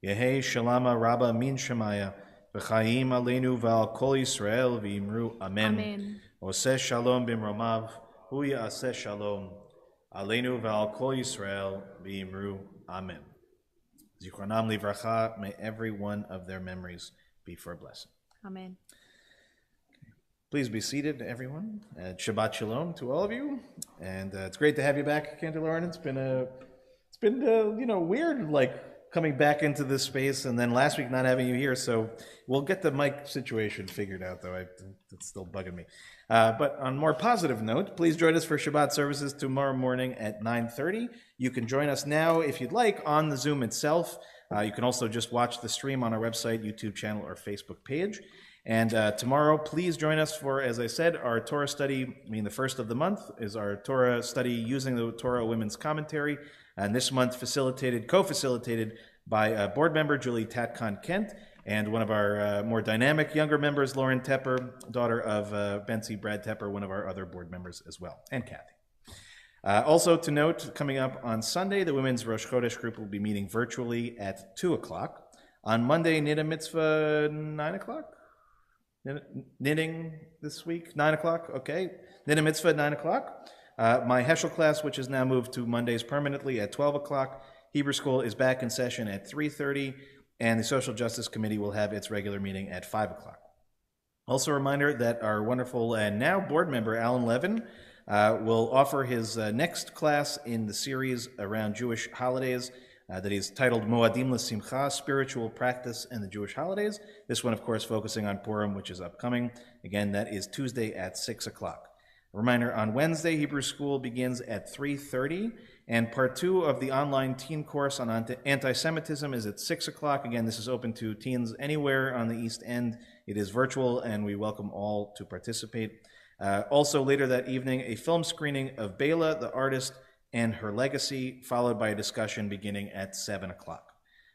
Yehi shalama rabba min shemaya, v'chayim aleinu v'al kol Yisrael v'imru amen. Oseh shalom b'mromav, hu ya'aseh shalom, aleinu v'al kol Yisrael v'imru amen. Zichronam livracha, may every one of their memories be for a blessing. Amen. Please be seated, everyone. Shabbat shalom to all of you, and it's great to have you back, Cantor Lauren. It's been weird, like coming back into this space, and then last week not having you here. So we'll get the mic situation figured out, though. It's still bugging me. But on a more positive note, please join us for Shabbat services tomorrow morning at 9:30. You can join us now, if you'd like, on the Zoom itself. You can also just watch the stream on our website, YouTube channel, or Facebook page. And tomorrow, please join us for, as I said, our Torah study. The first of the month is our Torah study using the Torah Women's Commentary. And this month, co-facilitated by board member Julie Tatcon Kent, and one of our more dynamic younger members, Lauren Tepper, daughter of Bensi Brad Tepper, one of our other board members as well, and Kathy. Also to note, coming up on Sunday, the Women's Rosh Chodesh group will be meeting virtually at 2 o'clock. On Monday, Niddah Mitzvah, 9 o'clock? Knitting this week, 9 o'clock, okay. Niddah Mitzvah, 9 o'clock. My Heschel class, which is now moved to Mondays permanently at 12 o'clock. Hebrew School is back in session at 3:30, and the Social Justice Committee will have its regular meeting at 5 o'clock. Also a reminder that our wonderful and now board member, Alan Levin, will offer his next class in the series around Jewish holidays that is titled Moadim L'Simcha, Spiritual Practice and the Jewish Holidays. This one, of course, focusing on Purim, which is upcoming. Again, that is Tuesday at 6 o'clock. A reminder, on Wednesday, Hebrew School begins at 3:30, and part 2 of the online teen course on anti-Semitism is at 6 o'clock. Again, this is open to teens anywhere on the East End. It is virtual, and we welcome all to participate. Also, later that evening, a film screening of Bela, the artist, and her legacy, followed by a discussion beginning at 7 o'clock.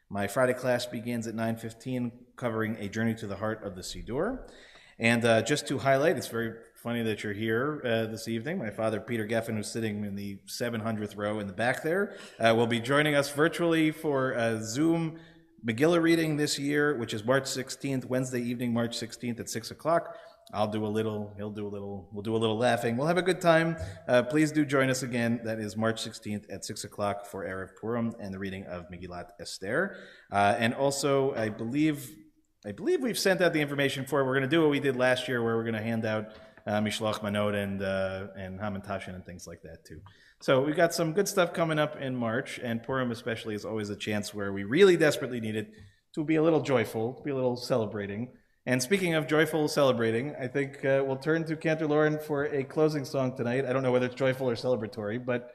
My Friday class begins at 9:15, covering a journey to the heart of the Siddur. And just to highlight, it's very funny that you're here this evening. My father, Peter Geffen, who's sitting in the 700th row in the back there, will be joining us virtually for a Zoom Megillah reading this year, which is March 16th, Wednesday evening, March 16th at 6 o'clock. I'll do a little, he'll do a little, we'll do a little laughing. We'll have a good time. Please do join us again. That is March 16th at 6 o'clock for Erev Purim and the reading of Megillat Esther. And also, I believe we've sent out the information for it. We're going to do what we did last year, where we're going to hand out Mishloach Manot and Hamantashen and things like that too. So we've got some good stuff coming up in March, and Purim especially is always a chance where we really desperately need it to be a little joyful, to be a little celebrating. And speaking of joyful celebrating, I think we'll turn to Cantor Lauren for a closing song tonight. I don't know whether it's joyful or celebratory, but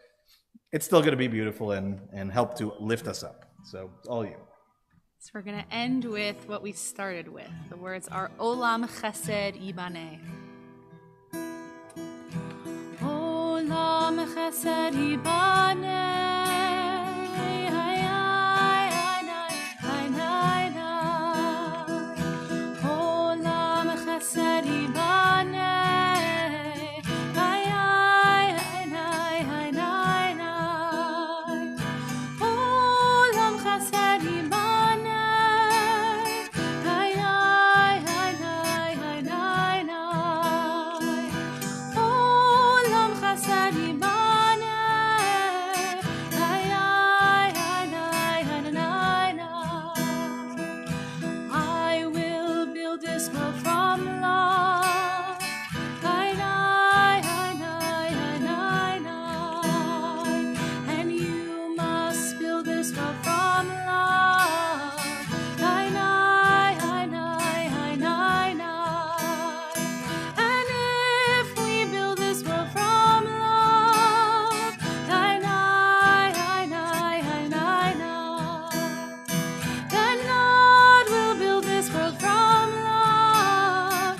it's still going to be beautiful and help to lift us up. So it's all you. So we're going to end with what we started with. The words are Olam Chesed Yibaneh. Olam Chesed Yibaneh. Olam Chesed Yibaneh. Olam Chesed Olam Chesed I will build this world from love. And you must build this world from love. And if we build this world from love, then God will build this world from love.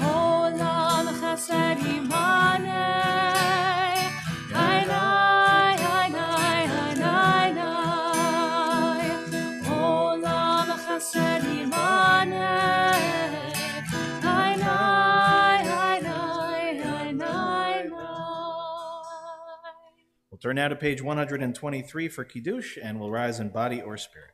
Olam Chesed Yibaneh. Olam Chesed We'll turn now to page 123 for Kiddush, and we'll rise in body or spirit.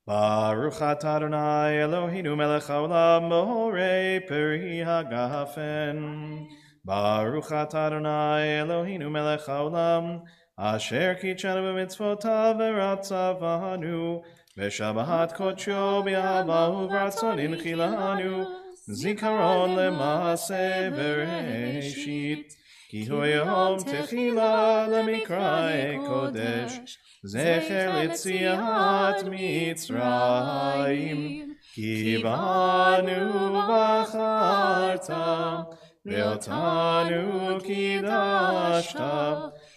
Baruch atah Adonai Eloheinu melech haolam borei peri hagafen. Baruch atah Adonai Eloheinu melech haolam asher kitshanu b'mitzvotav v'ratzavanu v'shabbat kodsho b'ahava u'v'ratzon inchilanu zikaron lema'aseh bereshit ki hu yom techila lemikra'e kodesh Zecher litziat Mitzrayim, ki banu v'acharta, ve'otanu kidashta,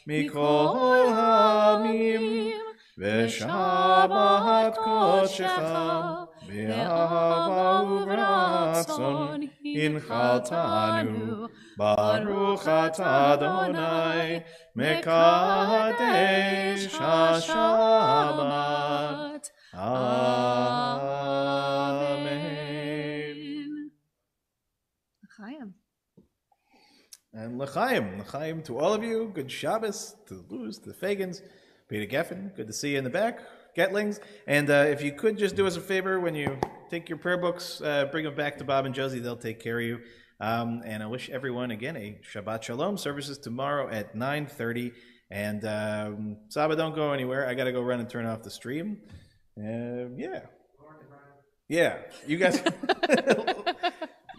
mikol ha'amim, ve'shabbat kodshecha, ve'ahava u'v'ratzon inchaltanu, Baruch atah Adonai, Mekadesh HaShabbat. Amen. L'chaim. And L'chaim. L'chaim to all of you. Good Shabbos, to the Luz, to the Fagans, Peter Geffen. Good to see you in the back. Getlings. And if you could just do us a favor, when you take your prayer books, bring them back to Bob and Josie. They'll take care of you. And I wish everyone, again, a Shabbat Shalom. Services tomorrow at 9:30. And Saba, don't go anywhere. I got to go run and turn off the stream. Yeah. You guys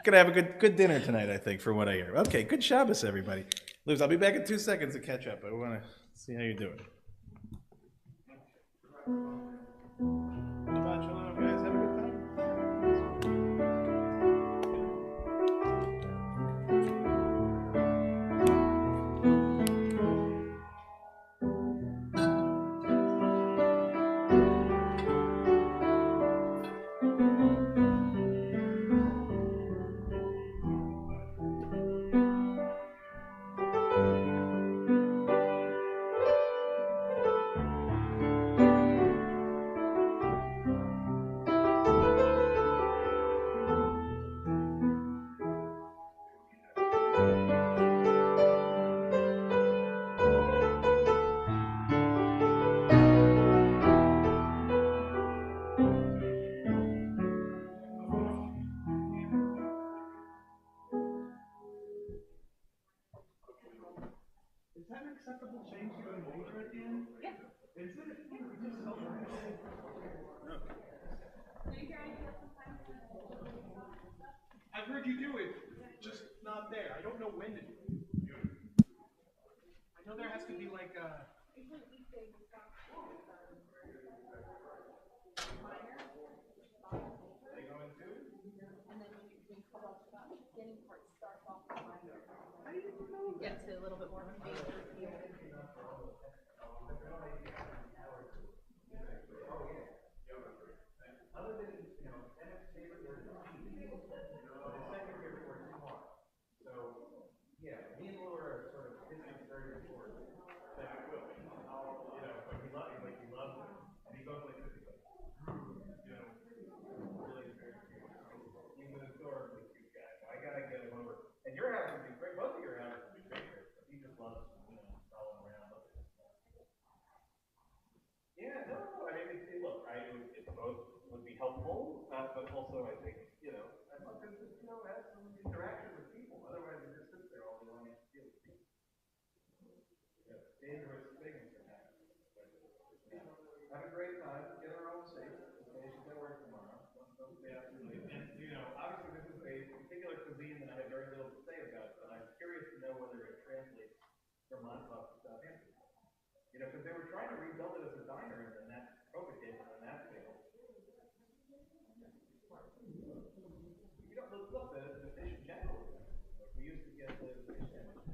gonna have a good dinner tonight, I think, from what I hear. Okay, good Shabbos, everybody. Luz, I'll be back in 2 seconds to catch up. I want to see how you're doing. Shabbat Shalom, guys. Have a good time. Is that an acceptable change to go to major at the end? Yeah. Is it? I've heard you do it. Gets it a little bit more of a major feel. But also, I think, I'd love to just, have some interaction with people. Otherwise, it just sits there all day long and deal with people. Dangerous things can happen. Have a great time. Get her home safe. Okay, she's got to work tomorrow. Don't stay out too late. And, obviously, this is a particular cuisine that I have very little to say about, but I'm curious to know whether it translates from Montauk to Southampton. Because they were trying to rebuild it as a diner, and then that COVID hit, and then that failed. Look, the fish in general. We used to get the fish sandwich.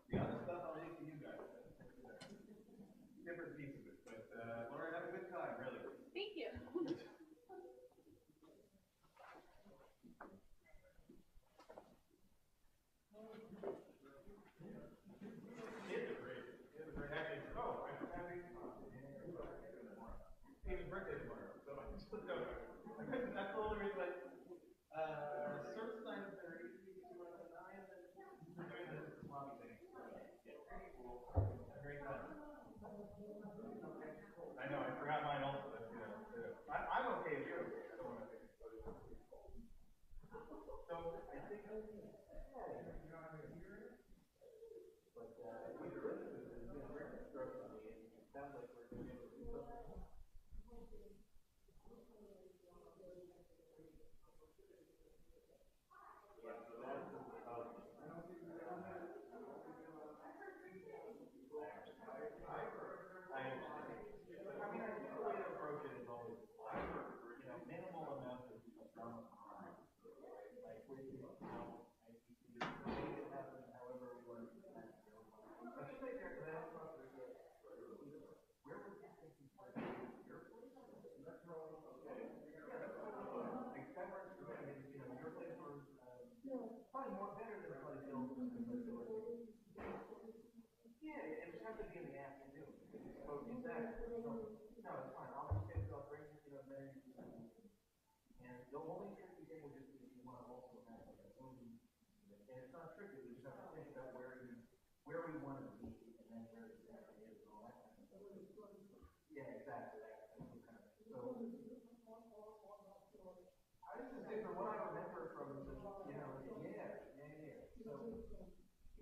The other stuff I'll leave to you guys. Different piece of it. But Laura, have a good time, really. Thank you. Kids are great. Actually, Steven's birthday tomorrow. So I just put that's the only reason service 9:30, you want to 9, and we're doing this lobby thing. Yeah, cool. Have a great time. I know, I forgot mine also. I'm okay if you're okay. I don't want to think about it. So I think you're not going to hear it. But what you're listening to is very stressed on me. It sounds like we're going to be able to do something. Probably more better than probably Bill. Yeah, it would have to be in the afternoon. So exactly. No, it's fine. I'll just take I'll bring then. And the only tricky thing would just be if you want to also have like a movie. And it's not tricky. We just have to think about where we want to be, and then where exactly is and all that kind of stuff. Yeah, exactly. So I just say from what I remember from the,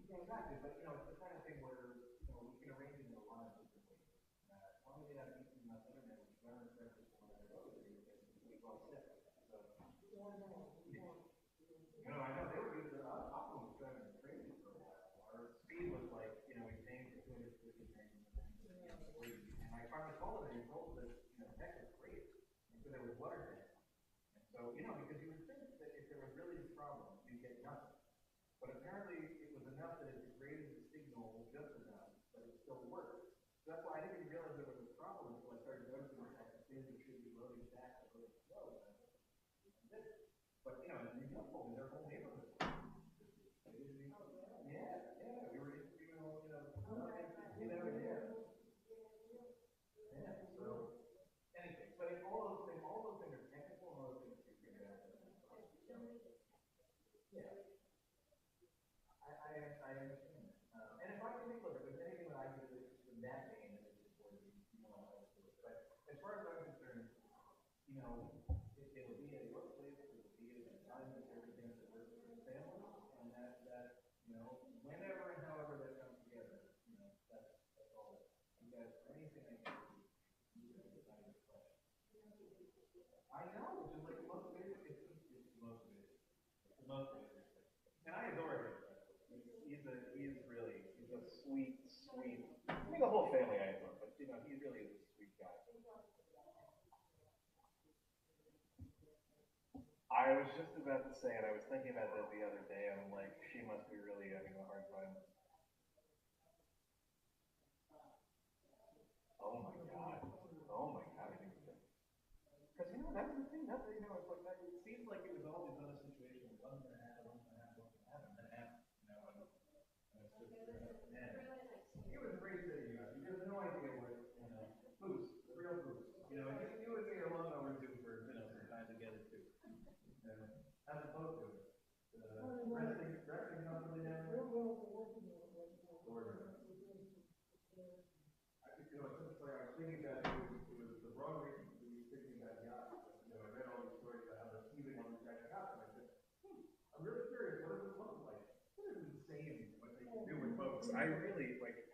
So exactly, but it's the kind of thing where we can arrange it in a lot of different ways. As long as they have anything on the internet, we can understand this one or other video, we all set. So I know they were using it. Optimum was driving crazy for a while. Our speed was like, we changed to 250 things and I finally told them, heck, it's great. And so there was water there. And so, because you would think that if there was really a problem, you'd get nothing. But apparently it was enough that it degraded the signal just enough, but it still worked. So that's why I didn't even realize there was a problem until I started noticing that the things that should be loading back a little slow. But and you told me their whole neighborhood. Yeah, we were interviewing all, so anything. But all those things are technical, all those things you figure out. Yeah. I understand that. And if I can think, look, if there's anything that I can do in that vein, it's just for you, But as far as I'm concerned, it will be a workplace, it will be an environment, everything that works for the family, and that whenever and however that comes together, that's all. You guys, anything I can do, I know, which is like the most basic. It's the most basic. It's the most basic. And I adore him. He's a sweet I was just about to say it. I was thinking about that the other day. I'm like, she must be really having a hard time. Oh my god. Oh my god. Because you know that was the thing. That you know, it's like that. It seems like it was always on a situation. 1.5, 1.5, 1.5, and then half. You know, and it's just man. He was raised there. You know, you have no idea what you know. Boost, the real boost. You know, you would be a long overdue for you know some time to get it too. As opposed to resting comfortably down there. You know, it's like I was thinking that it was the wrong reason to be thinking about yachts. You know, I read all these stories about how they're teasing on these guys' yachts, and I said, I'm really curious, what does it look like? It is insane what they can do with boats. I really like.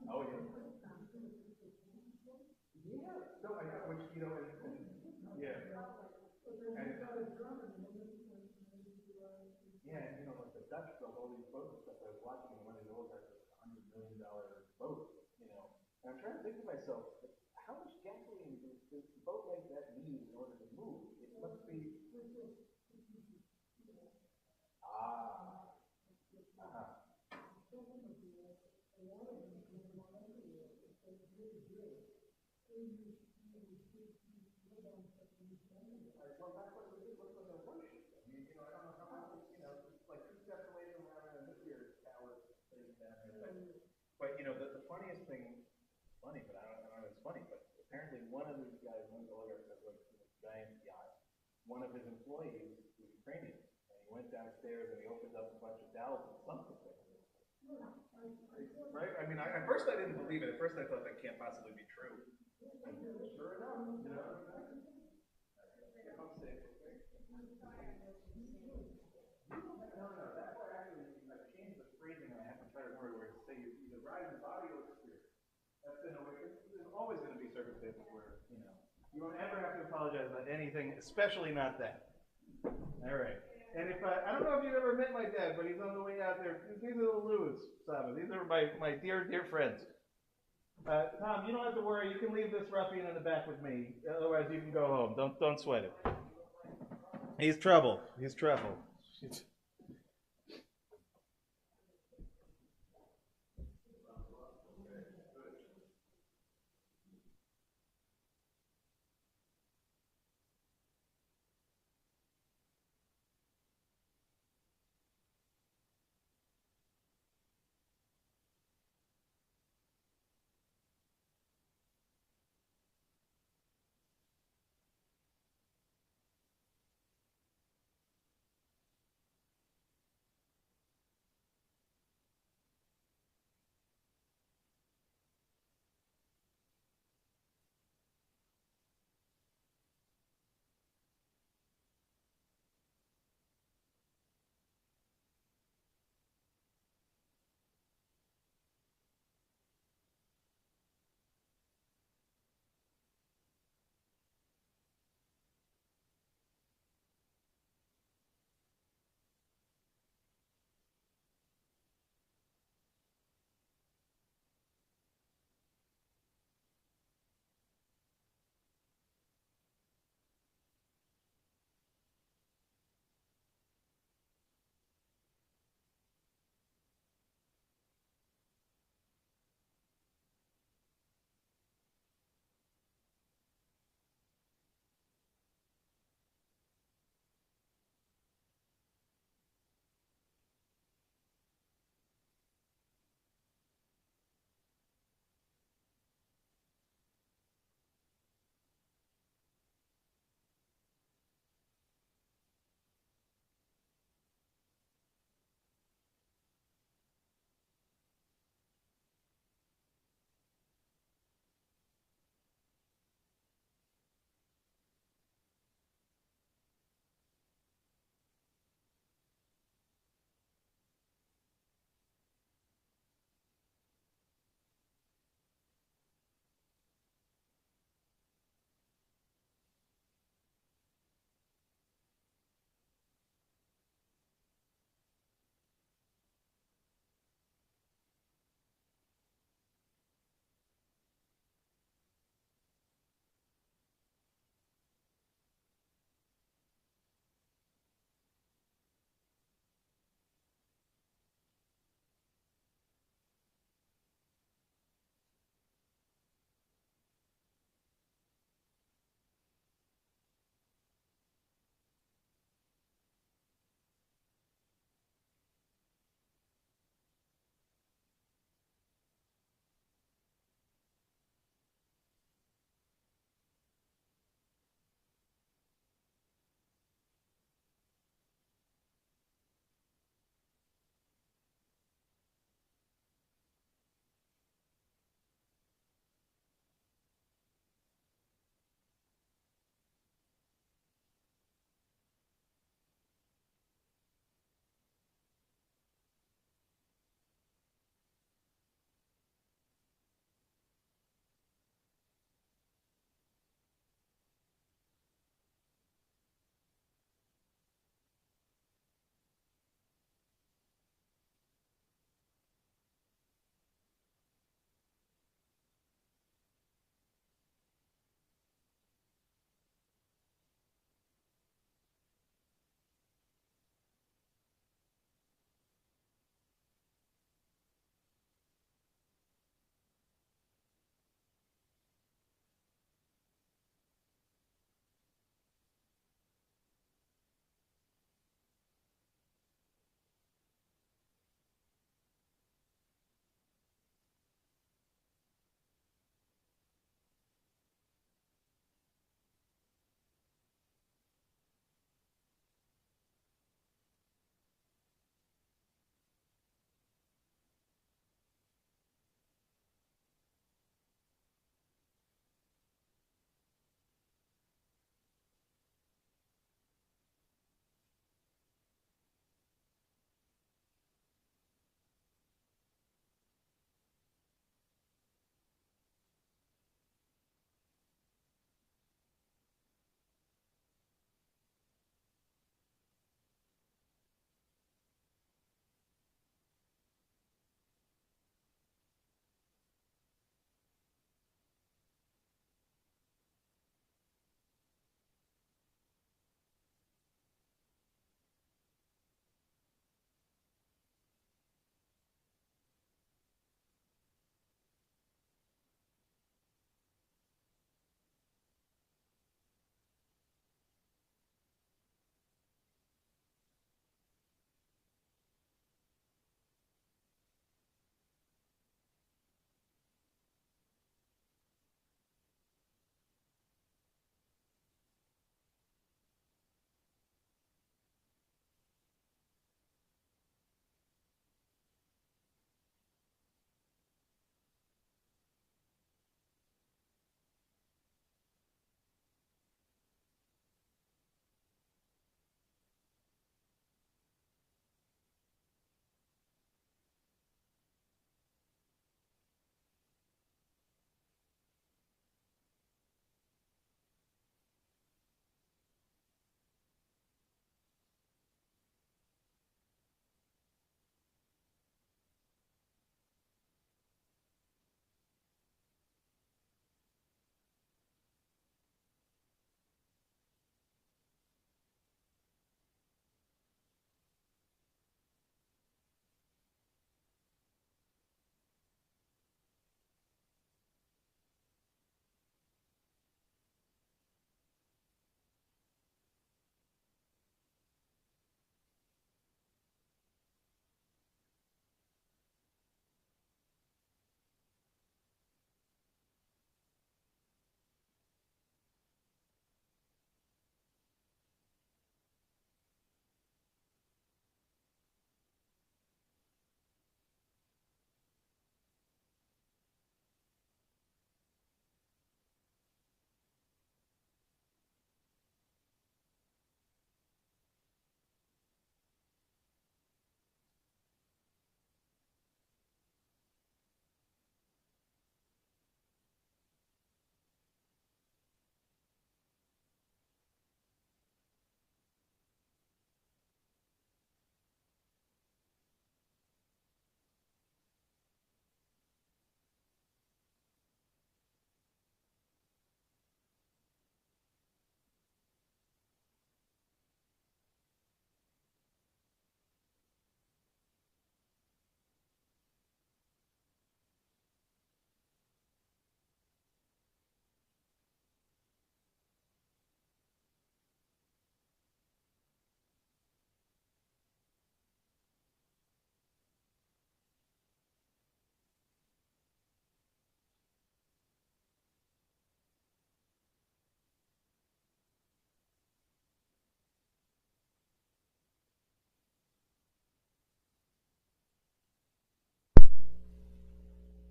Oh yeah. Yeah. No, I know. Which you know, yeah. Yeah, and you know, like the Dutch built all these boats and stuff. I was watching them when they all got this $100 million boat, you know. And I'm trying to think to myself, how much gasoline does a boat like that need in order to move? It must be. Ah. Uh-huh. Well, that's what it looks like a warship. I mean, you know, I don't know how much, you know, it's like 2 steps away from having a nuclear tower sitting down there. But you know, the funniest thing, funny, but I don't know if it's funny, but apparently one of these guys, one of the oligarchs has like this giant yacht. One of his employees was Ukrainian, and he went downstairs and he opened up a bunch of valves and sunk the thing. Right? I mean, at first I didn't believe it. At first I thought that can't possibly be true. And sure enough, you know. No, that's why actually I changed the phrasing and I have to try to remember where to say you either ride in body or spirit. That's in a way, there's always going to be circumstances where, you know, you won't ever have to apologize about anything, especially not that. All right. And if I don't know if you've ever met my dad, but he's on the way out there. These are the Lou's, Saba. These are my dear, dear friends. Tom, you don't have to worry. You can leave this ruffian in the back with me. Otherwise, you can go home. Don't sweat it. He's trouble. He's trouble.